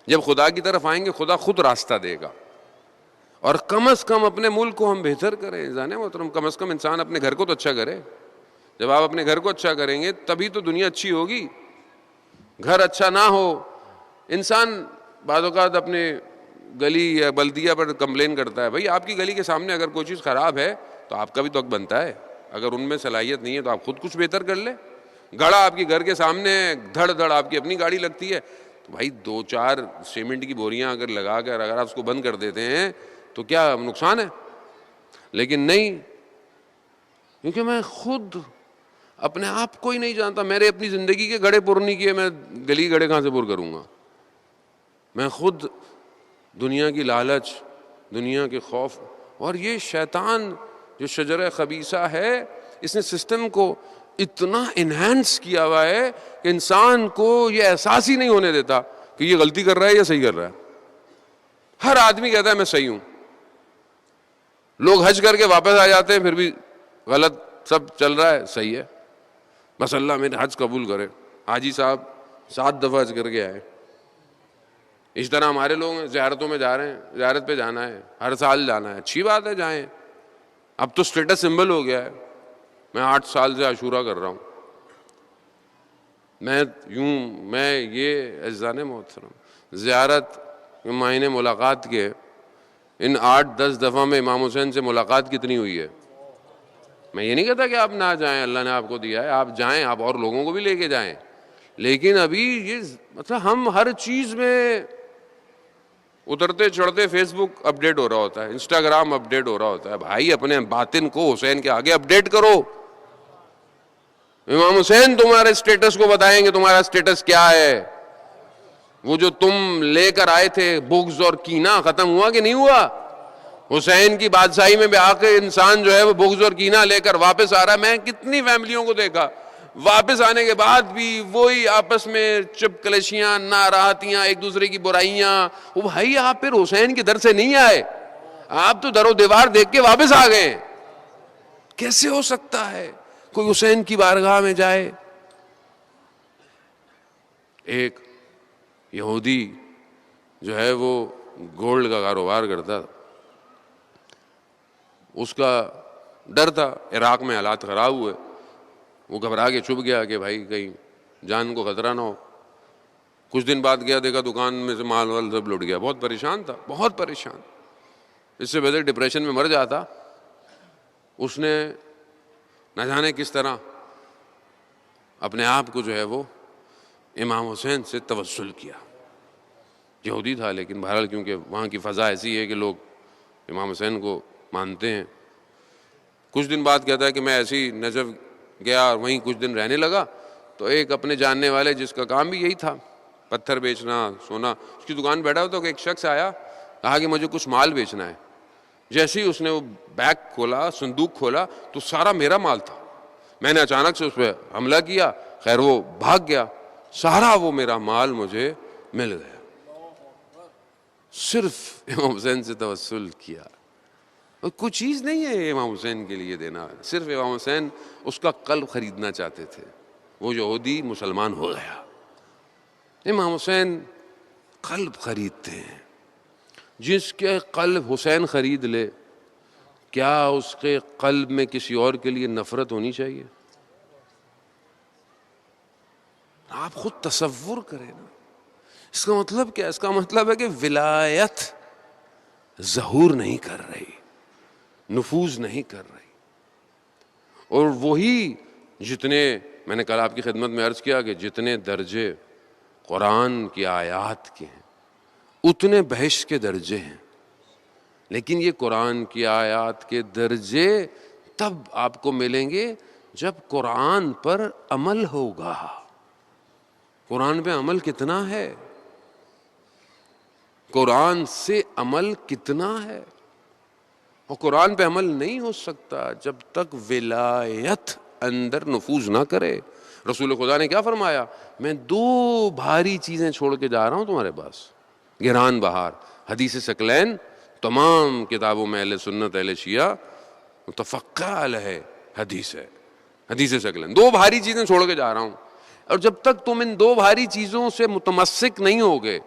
جب خدا کی طرف آئیں گے خدا خود راستہ دے گا. اور کم از کم اپنے ملک کو ہم بہتر کریں. جانے محترم، کم از کم انسان اپنے گھر کو تو اچھا کرے. جب آپ اپنے گھر کو اچھا کریں گے تبھی تو دنیا اچھی ہوگی. گھر اچھا نہ ہو، انسان بعض اوقات اپنے گلی یا بلدیہ پر کمپلین کرتا ہے. بھائی آپ کی گلی کے سامنے اگر کوئی چیز خراب ہے تو آپ کا بھی تو حق بنتا ہے. اگر ان میں صلاحیت نہیں ہے تو آپ خود کچھ بہتر کر لیں. گڑھا آپ کے گھر کے سامنے دھڑ دھڑ آپ کی اپنی گاڑی لگتی ہے تو بھائی 2-4 سیمنٹ کی بوریاں اگر لگا کر اگر آپ اس کو بند کر دیتے ہیں تو کیا نقصان ہے؟ لیکن نہیں، کیونکہ میں خود اپنے آپ کو ہی نہیں جانتا. میرے اپنی زندگی کے گڑھے پر نہیں کیے، میں گلی گڑھے کہاں سے پر کروں گا؟ میں خود دنیا کی لالچ، دنیا کے خوف، اور یہ شیطان جو شجرہ خبیثہ ہے اس نے سسٹم کو اتنا انہینس کیا ہوا ہے کہ انسان کو یہ احساس ہی نہیں ہونے دیتا کہ یہ غلطی کر رہا ہے یا صحیح کر رہا ہے. ہر آدمی کہتا ہے میں صحیح ہوں. لوگ حج کر کے واپس آ جاتے ہیں پھر بھی غلط سب چل رہا ہے، صحیح ہے بس اللہ میرے حج قبول کرے. حاجی صاحب 7 دفعہ حج کر کے آئے. اس طرح ہمارے لوگ ہیں، زیارتوں میں جا رہے ہیں، زیارت پہ جانا ہے، ہر سال جانا ہے، اچھی بات ہے جائیں. اب تو اسٹیٹس سمبل ہو گیا ہے. میں 8 سال سے عاشورہ کر رہا ہوں. میں یہ عزیزان محترم زیارت معنی ملاقات کے ان 8-10 دفعہ میں امام حسین سے ملاقات کتنی ہوئی ہے. میں یہ نہیں کہتا کہ آپ نہ جائیں، اللہ نے آپ کو دیا ہے، آپ جائیں، آپ اور لوگوں کو بھی لے کے جائیں. لیکن ابھی یہ مطلب ہم ہر چیز میں اترتے چڑھتے فیس بک اپڈیٹ ہو رہا ہوتا ہے، انسٹاگرام اپڈیٹ ہو رہا ہوتا ہے. بھائی اپنے باطن کو حسین کے آگے اپڈیٹ کرو. امام حسین تمہارے سٹیٹس کو بتائیں گے تمہارا سٹیٹس کیا ہے. وہ جو تم لے کر آئے تھے بغض اور کینہ ختم ہوا کہ نہیں ہوا؟ حسین کی بادشاہی میں بھی آ کے انسان جو ہے وہ بغض اور کینہ لے کر واپس آ رہا ہے. میں کتنی فیملیوں کو دیکھا واپس آنے کے بعد بھی وہی آپس میں چپ کلشیاں، ناراحتیاں، ایک دوسرے کی برائیاں. وہ بھائی آپ پھر حسین کے در سے نہیں آئے، آپ تو در و دیوار دیکھ کے واپس آ گئے. کیسے ہو سکتا ہے کوئی حسین کی بارگاہ میں جائے؟ ایک یہودی جو ہے وہ گولڈ کا کاروبار کرتا تھا. اس کا ڈر تھا عراق میں حالات خراب ہوئے، وہ گھبرا کے چھپ گیا کہ بھائی کہیں جان کو خطرہ نہ ہو. کچھ دن بعد گیا، دیکھا دکان میں سے مال وال سب لٹ گیا. بہت پریشان تھا، بہت پریشان. اس سے بہتر ڈپریشن میں مر جاتا. اس نے نہ جانے کس طرح اپنے آپ کو جو ہے وہ امام حسین سے توسل کیا. یہودی تھا لیکن بہرحال کیونکہ وہاں کی فضا ایسی ہے کہ لوگ امام حسین کو مانتے ہیں. کچھ دن بعد کہتا ہے کہ میں ایسی نجف گیا اور وہیں کچھ دن رہنے لگا تو ایک اپنے جاننے والے جس کا کام بھی یہی تھا پتھر بیچنا، سونا، اس کی دکان بیٹھا ہو تو ایک شخص آیا، کہا کہ مجھے کچھ مال بیچنا ہے جیسے ہی اس نے وہ بیگ کھولا، صندوق کھولا، تو سارا میرا مال تھا. میں نے اچانک سے اس پہ حملہ کیا، خیر وہ بھاگ گیا، سارا وہ میرا مال مجھے مل گیا. صرف امام حسین سے توسل کیا. اور کچھ چیز نہیں ہے امام حسین کے لیے دینا، صرف امام حسین اس کا قلب خریدنا چاہتے تھے. وہ یہودی مسلمان ہو گیا. امام حسین قلب خریدتے ہیں. جس کے قلب حسین خرید لے، کیا اس کے قلب میں کسی اور کے لیے نفرت ہونی چاہیے؟ آپ خود تصور کریں نا. اس کا مطلب کیا؟ اس کا مطلب ہے کہ ولایت ظہور نہیں کر رہی، نفوذ نہیں کر رہی. اور وہی جتنے میں نے کل آپ کی خدمت میں عرض کیا کہ جتنے درجے قرآن کی آیات کے ہیں اتنے بہشت کے درجے ہیں. لیکن یہ قرآن کی آیات کے درجے تب آپ کو ملیں گے جب قرآن پر عمل ہوگا. قرآن پہ عمل کتنا ہے؟ قرآن سے عمل کتنا ہے؟ اور قرآن پہ عمل نہیں ہو سکتا جب تک ولایت اندر نفوذ نہ کرے. رسول خدا نے کیا فرمایا؟ میں 2 بھاری چیزیں چھوڑ کے جا رہا ہوں تمہارے پاس، گران بہار. حدیث ثقلین تمام کتابوں میں اہل سنت اہل شیعہ متفقہ علیہ حدیث ہے. حدیث ثقلین 2 بھاری چیزیں چھوڑ کے جا رہا ہوں، اور جب تک تم ان 2 بھاری چیزوں سے متمسک نہیں ہوگے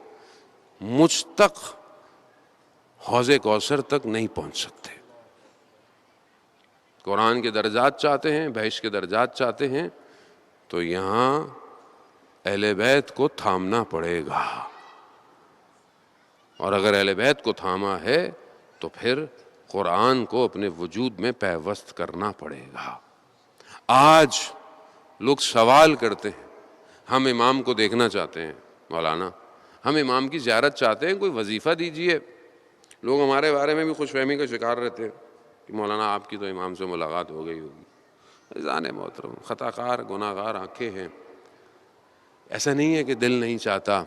مجھ تک، حوض کوثر تک نہیں پہنچ سکتے. قرآن کے درجات چاہتے ہیں، بہشت کے درجات چاہتے ہیں، تو یہاں اہل بیت کو تھامنا پڑے گا. اور اگر اہل بیت کو تھاما ہے تو پھر قرآن کو اپنے وجود میں پیوست کرنا پڑے گا. آج لوگ سوال کرتے ہیں، ہم امام کو دیکھنا چاہتے ہیں، مولانا ہم امام کی زیارت چاہتے ہیں، کوئی وظیفہ دیجئے. لوگ ہمارے بارے میں بھی خوش فہمی کا شکار رہتے ہیں کہ مولانا آپ کی تو امام سے ملاقات ہو گئی ہوگی. عزیزان محترم، خطا کار گناہ گار آنکھیں ہیں. ایسا نہیں ہے کہ دل نہیں چاہتا.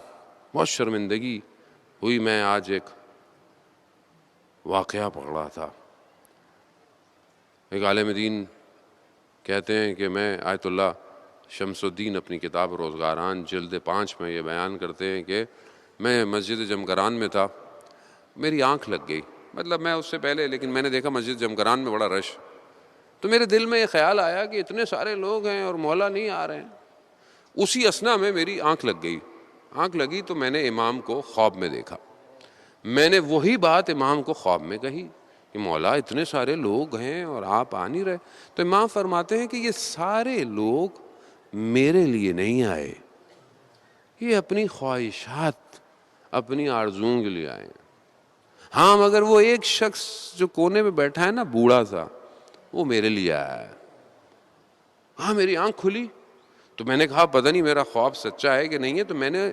بہت شرمندگی ہوئی. میں آج ایک واقعہ پڑھ رہا تھا. ایک عالم دین کہتے ہیں کہ میں آیت اللہ شمس الدین اپنی کتاب روزگاران جلد 5 میں یہ بیان کرتے ہیں کہ میں مسجد جمگران میں تھا، میری آنکھ لگ گئی. مطلب میں اس سے پہلے، لیکن میں نے دیکھا مسجد جمگران میں بڑا رش. تو میرے دل میں یہ خیال آیا کہ اتنے سارے لوگ ہیں اور مولا نہیں آ رہے ہیں. اسی اثنا میں میری آنکھ لگ گئی. آنکھ لگی تو میں نے امام کو خواب میں دیکھا. میں نے وہی بات امام کو خواب میں کہی کہ مولا اتنے سارے لوگ ہیں اور آپ آ نہیں رہے. تو امام فرماتے ہیں کہ یہ سارے لوگ میرے لیے نہیں آئے، یہ اپنی خواہشات، اپنی آرزوؤں کے لیے آئے ہیں. ہاں مگر وہ ایک شخص جو کونے میں بیٹھا ہے نا، بوڑھا سا، وہ میرے لیے آیا ہے. ہاں میری آنکھ کھلی تو میں نے کہا پتہ نہیں میرا خواب سچا ہے کہ نہیں ہے. تو میں نے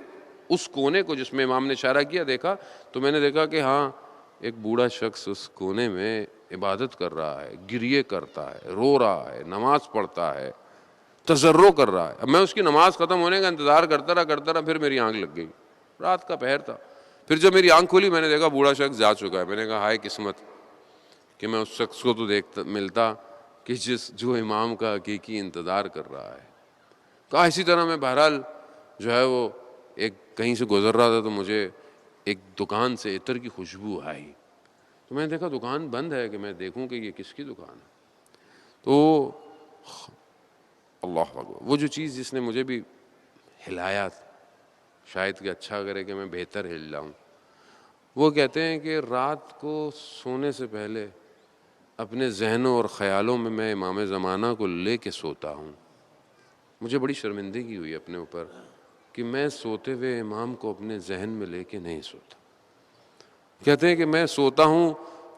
اس کونے کو جس میں امام نے اشارہ کیا دیکھا، تو میں نے دیکھا کہ ہاں ایک بوڑھا شخص اس کونے میں عبادت کر رہا ہے، گریے کرتا ہے، رو رہا ہے، نماز پڑھتا ہے، تضرع کر رہا ہے. اب میں اس کی نماز ختم ہونے کا انتظار کرتا رہا، پھر میری آنکھ لگ گئی. رات کا پہر تھا. پھر جب میری آنکھ کھلی میں نے دیکھا بوڑھا شخص جا چکا ہے. میں نے کہا ہائے قسمت کہ میں اس شخص کو تو دیکھتا ملتا کہ جو امام کا حقیقی انتظار کر رہا ہے. کہا اسی طرح میں بہرحال جو ہے وہ ایک کہیں سے گزر رہا تھا تو مجھے ایک دکان سے عطر کی خوشبو آئی. تو میں نے دیکھا دکان بند ہے کہ میں دیکھوں کہ یہ کس کی دکان ہے. تو اللہ اکبر، وہ جو چیز جس نے مجھے بھی ہلایا، شاید کہ اچھا کرے کہ میں بہتر ہل جاؤں. وہ کہتے ہیں کہ رات کو سونے سے پہلے اپنے ذہنوں اور خیالوں میں امام زمانہ کو لے کے سوتا ہوں. مجھے بڑی شرمندگی ہوئی اپنے اوپر کہ میں سوتے ہوئے امام کو اپنے ذہن میں لے کے نہیں سوتا. کہتے ہیں کہ میں سوتا ہوں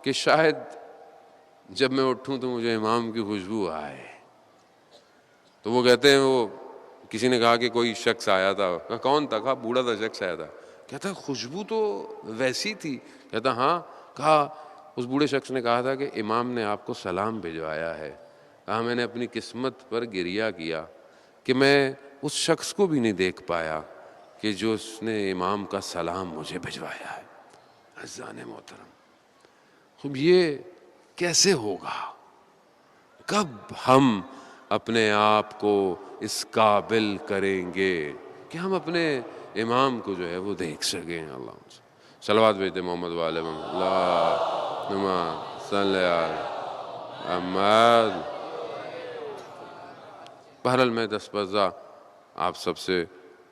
کہ شاید جب میں اٹھوں تو مجھے امام کی خوشبو آئے. تو وہ کہتے ہیں وہ کسی نے کہا کہ کوئی شخص آیا تھا. کہا کون تھا؟ کہا بوڑھا تھا شخص آیا تھا. کہتا خوشبو تو ویسی تھی. کہتا ہاں. کہا اس بوڑھے شخص نے کہا تھا کہ امام نے آپ کو سلام بھجوایا ہے. کہا میں نے اپنی قسمت پر گریہ کیا کہ میں اس شخص کو بھی نہیں دیکھ پایا کہ جو اس نے امام کا سلام مجھے بھجوایا ہے. عزیزان محترم، اب یہ کیسے ہوگا؟ کب ہم اپنے آپ کو اس قابل کریں گے کہ ہم اپنے امام کو جو ہے وہ دیکھ سکیں؟ اللہ صلوات بھیجتے محمد والے محمد اللہ صلی محمد۔ بہرحال میں دستبردہ آپ سب سے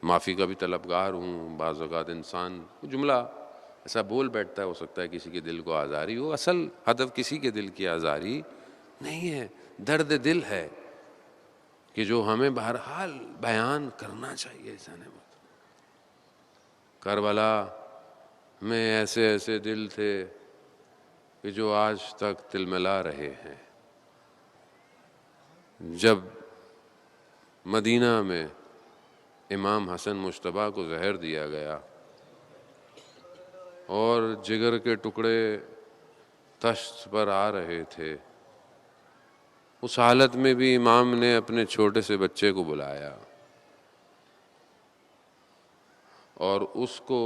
معافی کا بھی طلبگار ہوں۔ بعض اوقات انسان جملہ ایسا بول بیٹھتا ہے، ہو سکتا ہے کسی کے دل کو آزاری ہو، اصل ہدف کسی کے دل کی آزاری نہیں ہے، درد دل ہے کہ جو ہمیں بہرحال بیان کرنا چاہیے۔ کربلا میں ایسے ایسے دل تھے کہ جو آج تک تلملا رہے ہیں۔ جب مدینہ میں امام حسن مجتبیٰ کو زہر دیا گیا اور جگر کے ٹکڑے تشت پر آ رہے تھے، اس حالت میں بھی امام نے اپنے چھوٹے سے بچے کو بلایا اور اس کو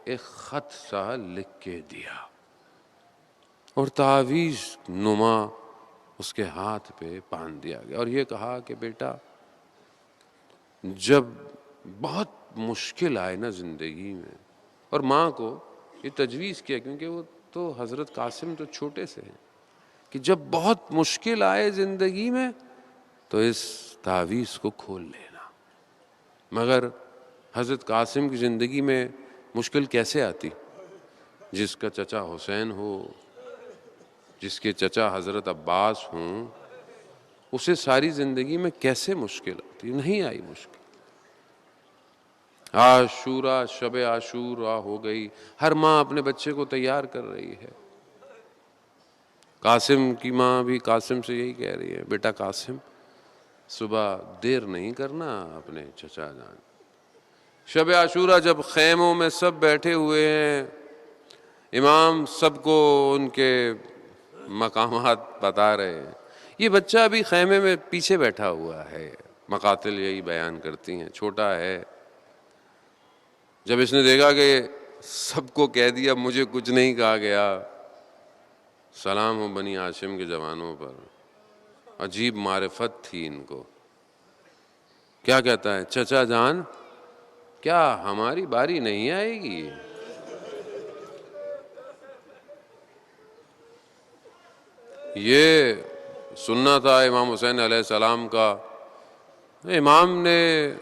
ایک خط سا لکھ کے دیا اور تعویذ نما اس کے ہاتھ پہ باندھ دیا گیا، اور یہ کہا کہ بیٹا جب بہت مشکل آئے نا زندگی میں، اور ماں کو یہ تجویز کیا کیونکہ وہ تو حضرت قاسم تو چھوٹے سے ہیں، کہ جب بہت مشکل آئے زندگی میں تو اس تعویذ کو کھول لینا۔ مگر حضرت قاسم کی زندگی میں مشکل کیسے آتی؟ جس کا چچا حسین ہو، جس کے چچا حضرت عباس ہوں، اسے ساری زندگی میں کیسے مشکل آتی؟ نہیں آئی مشکل۔ عاشورہ، شب عاشورہ ہو گئی، ہر ماں اپنے بچے کو تیار کر رہی ہے۔ قاسم کی ماں بھی قاسم سے یہی کہہ رہی ہے، بیٹا قاسم صبح دیر نہیں کرنا اپنے چچا جان۔ شب عاشورہ جب خیموں میں سب بیٹھے ہوئے ہیں، امام سب کو ان کے مقامات بتا رہے ہیں، یہ بچہ بھی خیمے میں پیچھے بیٹھا ہوا ہے۔ مقاتل یہی بیان کرتی ہیں، چھوٹا ہے۔ جب اس نے دیکھا کہ سب کو کہہ دیا، مجھے کچھ نہیں کہا گیا، سلام ہو بنی ہاشم کے جوانوں پر، عجیب معرفت تھی ان کو۔ کیا کہتا ہے؟ چچا جان کیا ہماری باری نہیں آئے گی؟ یہ سننا تھا امام حسین علیہ السلام کا۔ امام نے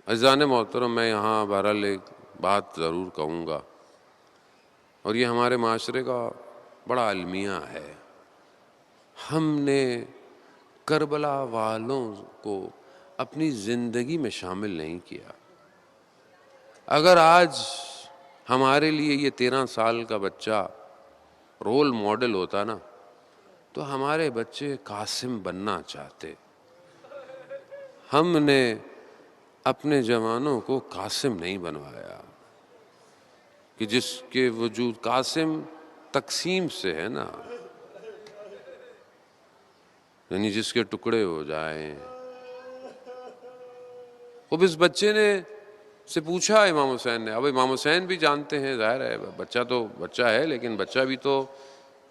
عزیزان محترم، میں یہاں بہرحال ایک بات ضرور کہوں گا، اور یہ ہمارے معاشرے کا بڑا المیہ ہے۔ ہم نے کربلا والوں کو اپنی زندگی میں شامل نہیں کیا۔ اگر آج ہمارے لیے یہ 13 سال کا بچہ رول ماڈل ہوتا نا، تو ہمارے بچے قاسم بننا چاہتے۔ ہم نے اپنے جوانوں کو قاسم نہیں بنوایا، کہ جس کے وجود قاسم تقسیم سے ہے نا، یعنی جس کے ٹکڑے ہو جائیں۔ اب اس بچے نے سے پوچھا امام حسین نے، اب امام حسین بھی جانتے ہیں، ظاہر ہے بچہ تو بچہ ہے، لیکن بچہ بھی تو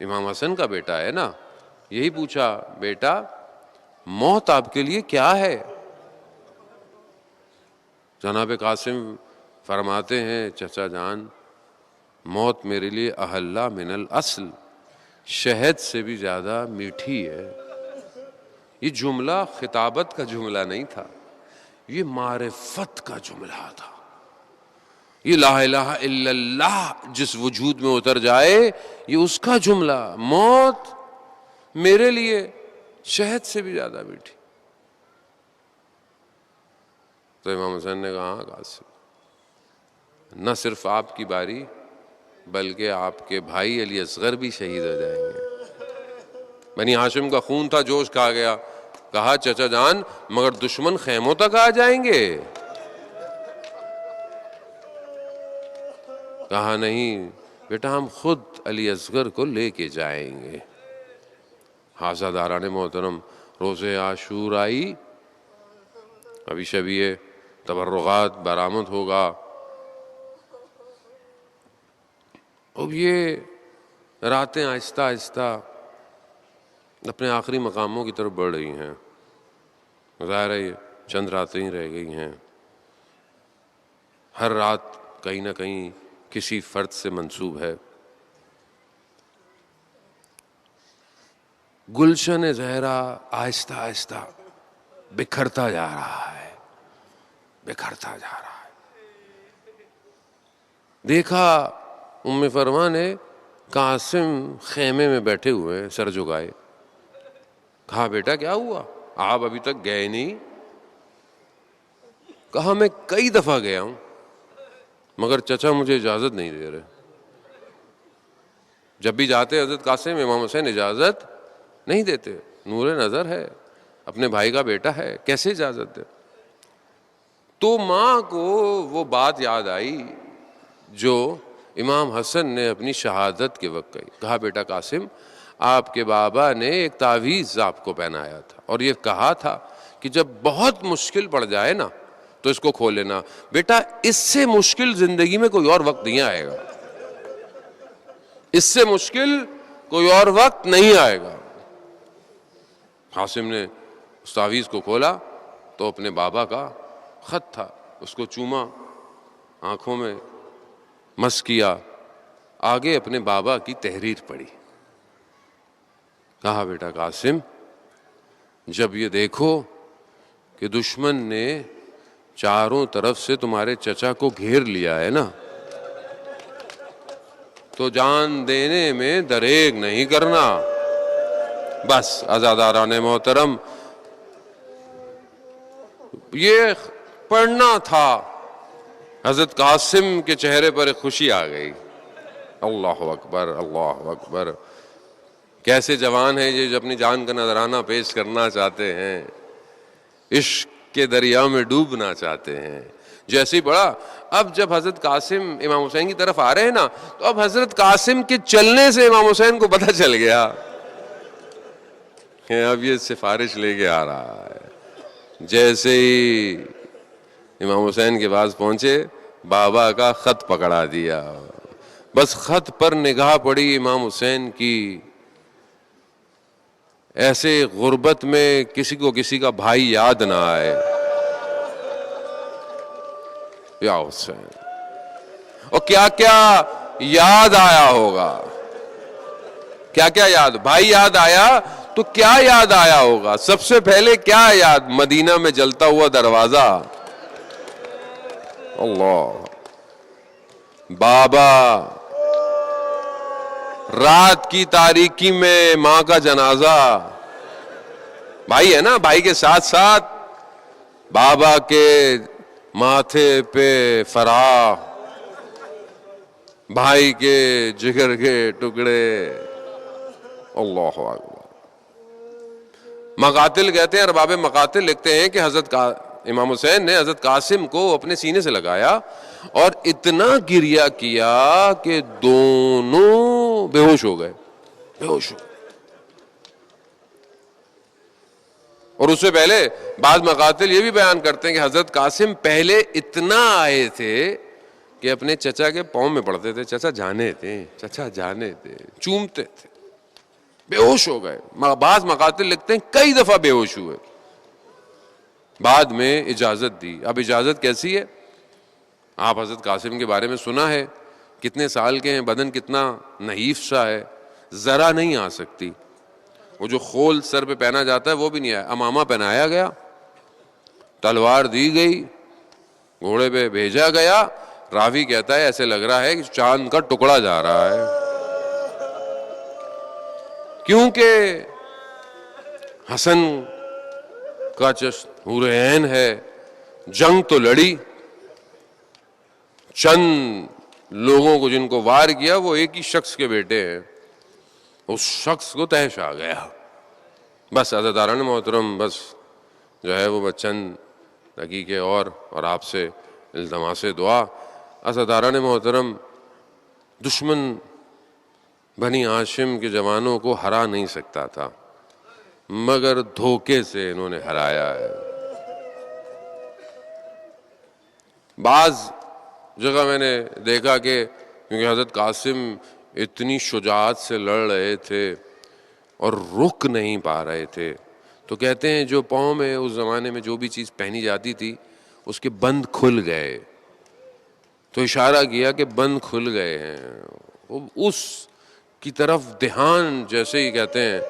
امام حسن کا بیٹا ہے نا۔ یہی پوچھا، بیٹا موت آپ کے لیے کیا ہے؟ جناب قاسم فرماتے ہیں، چچا جان موت میرے لیے احلی من الاصل، شہد سے بھی زیادہ میٹھی ہے۔ یہ جملہ خطابت کا جملہ نہیں تھا، یہ معرفت کا جملہ تھا۔ یہ لا الہ الا اللہ جس وجود میں اتر جائے، یہ اس کا جملہ، موت میرے لیے شہد سے بھی زیادہ میٹھی۔ تو امام حسین نے کہا، ہاں قاسم، نہ صرف آپ کی باری بلکہ آپ کے بھائی علی اصغر بھی شہید ہو جائیں گے۔ بنی ہاشم کا خون تھا، جوش کھا گیا۔ کہا، چچا جان مگر دشمن خیموں تک آ جائیں گے؟ کہا نہیں بیٹا، ہم خود علی اصغر کو لے کے جائیں گے۔ حاضران محترم، روز عاشور آئی، ابھی شبیہ تبرغات برآمد ہوگا۔ اب یہ راتیں آہستہ آہستہ اپنے آخری مقاموں کی طرف بڑھ رہی ہیں. ظاہر ہے یہ چند راتیں ہی رہ گئی ہیں. ہر رات کہیں نہ کہیں کسی فرد سے منسوب ہے. گلشن زہرا آہستہ آہستہ بکھرتا جا رہا ہے، بکھرتا جا رہا ہے. دیکھا ام فرما نے قاسم خیمے میں بیٹھے ہوئے سر جھکائے. کہا بیٹا کیا ہوا، آپ ابھی تک گئے نہیں؟ کہا میں کئی دفعہ گیا ہوں مگر چچا مجھے اجازت نہیں دے رہے. جب بھی جاتے حضرت قاسم امام حسین اجازت نہیں دیتے. نور نظر ہے، اپنے بھائی کا بیٹا ہے، کیسے اجازت دے؟ تو ماں کو وہ بات یاد آئی جو امام حسن نے اپنی شہادت کے وقت کہی. کہا بیٹا قاسم، آپ کے بابا نے ایک تعویذ آپ کو پہنایا تھا اور یہ کہا تھا کہ جب بہت مشکل پڑ جائے نا تو اس کو کھول لینا. بیٹا اس سے مشکل زندگی میں کوئی اور وقت نہیں آئے گا، اس سے مشکل کوئی اور وقت نہیں آئے گا. قاسم نے اس تعویذ کو کھولا تو اپنے بابا کا خط تھا. اس کو چوما، آنکھوں میں مس کیا، آگے اپنے بابا کی تحریر پڑھی. کہا بیٹا قاسم، جب یہ دیکھو کہ دشمن نے چاروں طرف سے تمہارے چچا کو گھیر لیا ہے نا تو جان دینے میں دریغ نہیں کرنا. بس عزاداران محترم، یہ پڑھنا تھا. حضرت قاسم کے چہرے پر ایک خوشی آ گئی. اللہ اکبر، اللہ اکبر. کیسے جوان ہیں یہ جو اپنی جان کا نذرانہ پیش کرنا چاہتے ہیں، عشق کے دریا میں ڈوبنا چاہتے ہیں. جیسے ہی پڑھا، اب جب حضرت قاسم امام حسین کی طرف آ رہے ہیں نا تو اب حضرت قاسم کے چلنے سے امام حسین کو پتہ چل گیا کہ اب یہ سفارش لے کے آ رہا ہے. جیسے ہی امام حسین کے پاس پہنچے، بابا کا خط پکڑا دیا. بس خط پر نگاہ پڑی امام حسین کی. ایسے غربت میں کسی کو کسی کا بھائی یاد نہ آئے. یا حسین، اور کیا کیا یاد آیا ہوگا، کیا کیا یاد، بھائی یاد آیا تو کیا یاد آیا ہوگا. سب سے پہلے کیا یاد، مدینہ میں جلتا ہوا دروازہ. اللہ، بابا، رات کی تاریکی میں ماں کا جنازہ. بھائی ہے نا، بھائی کے ساتھ ساتھ بابا کے ماتھے پہ فرا، بھائی کے جگر کے ٹکڑے. اللہ اکبر. مقاتل کہتے ہیں، ارباب مقاتل لکھتے ہیں کہ حضرت امام حسین نے حضرت قاسم کو اپنے سینے سے لگایا اور اتنا گریہ کیا کہ دونوں بے ہوش ہو گئے، بے ہوش ہو گئے. اور اس سے پہلے بعض مقاتل یہ بھی بیان کرتے ہیں کہ حضرت قاسم پہلے اتنا آئے تھے کہ اپنے چچا کے پاؤں میں پڑتے تھے، چچا جانے تھے، چچا جانے تھے، چومتے تھے. بے ہوش ہو گئے. بعض مقاتل لکھتے ہیں کئی دفعہ بے ہوش ہوئے. بعد میں اجازت دی. اب اجازت کیسی ہے؟ آپ حضرت قاسم کے بارے میں سنا ہے، کتنے سال کے ہیں، بدن کتنا نحیف سا ہے، ذرا نہیں آ سکتی. وہ جو خول سر پہ پہنا جاتا ہے وہ بھی نہیں آیا، امامہ پہنایا گیا، تلوار دی گئی، گھوڑے پہ بھیجا گیا. راوی کہتا ہے ایسے لگ رہا ہے کہ چاند کا ٹکڑا جا رہا ہے، کیونکہ حسن کا چشم حور عین ہے. جنگ تو لڑی، چند لوگوں کو جن کو وار کیا وہ ایک ہی شخص کے بیٹے ہیں. اس شخص کو تحش آ گیا. بس عزاداران محترم، بس جو ہے وہ چند دقیقے اور آپ سے التماس دعا. عزاداران محترم، دشمن بنی ہاشم کے جوانوں کو ہرا نہیں سکتا تھا مگر دھوکے سے انہوں نے ہرایا ہے. بعض جگہ میں نے دیکھا کہ کیونکہ حضرت قاسم اتنی شجاعت سے لڑ رہے تھے اور رک نہیں پا رہے تھے. تو کہتے ہیں جو پاؤں میں اس زمانے میں جو بھی چیز پہنی جاتی تھی اس کے بند کھل گئے. تو اشارہ کیا کہ بند کھل گئے ہیں. اس کی طرف دھیان جیسے ہی کہتے ہیں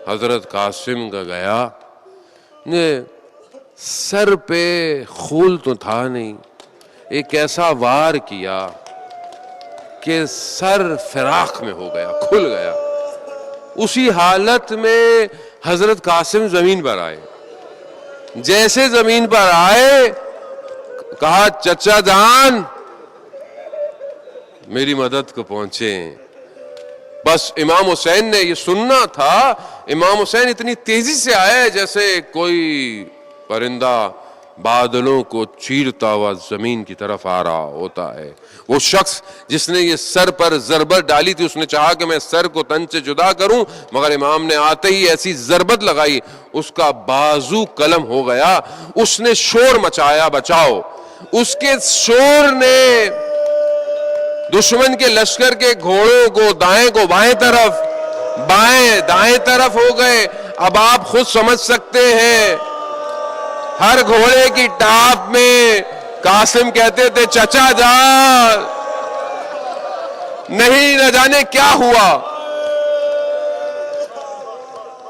حضرت قاسم کا گیا، سر پہ خول تو تھا نہیں، ایک ایسا وار کیا کہ سر فراق میں ہو گیا، کھل گیا. اسی حالت میں حضرت قاسم زمین پر آئے. جیسے زمین پر آئے کہا چچا جان میری مدد کو پہنچے. بس امام حسین نے یہ سننا تھا. امام حسین اتنی تیزی سے آئے جیسے کوئی پرندہ بادلوں کو چیرتا ہوا زمین کی طرف آ رہا ہوتا ہے. وہ شخص جس نے یہ سر پر ضربت ڈالی تھی اس نے چاہا کہ میں سر کو تن سے جدا کروں، مگر امام نے آتے ہی ایسی ضربت لگائی اس کا بازو قلم ہو گیا. اس نے شور مچایا بچاؤ. اس کے شور نے دشمن کے لشکر کے گھوڑوں کو دائیں کو بائیں طرف، بائیں دائیں طرف ہو گئے. اب آپ خود سمجھ سکتے ہیں ہر گھوڑے کی ٹاپ میں قاسم کہتے تھے چچا جان. نہیں نہ جانے کیا ہوا.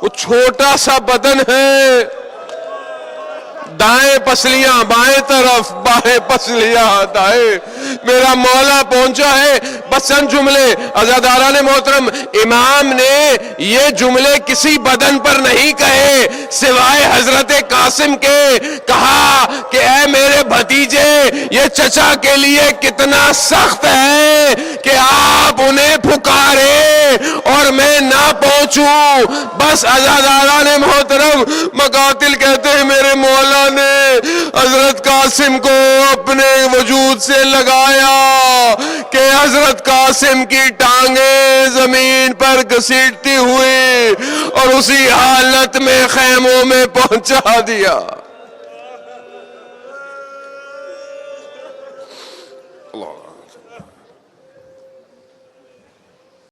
وہ چھوٹا سا بدن ہے، دائیں پسلیاں بائیں طرف، بائیں پسلیاں دائیں. میرا مولا پہنچا ہے. بس چند جملے عزاداران محترم، امام نے یہ جملے کسی بدن پر نہیں کہے سوائے حضرت قاسم کے. کہا کہ اے میرے بھتیجے یہ چچا کے لیے کتنا سخت ہے کہ آپ انہیں پکارے اور میں نہ پہنچوں. بس عزاداران محترم، مقاتل کہتے ہیں میرے مولا نے حضرت قاسم کو اپنے وجود سے لگایا کہ حضرت قاسم کی ٹانگیں زمین پر گھسیٹتی ہوئی اور اسی حالت میں خیموں میں پہنچا دیا.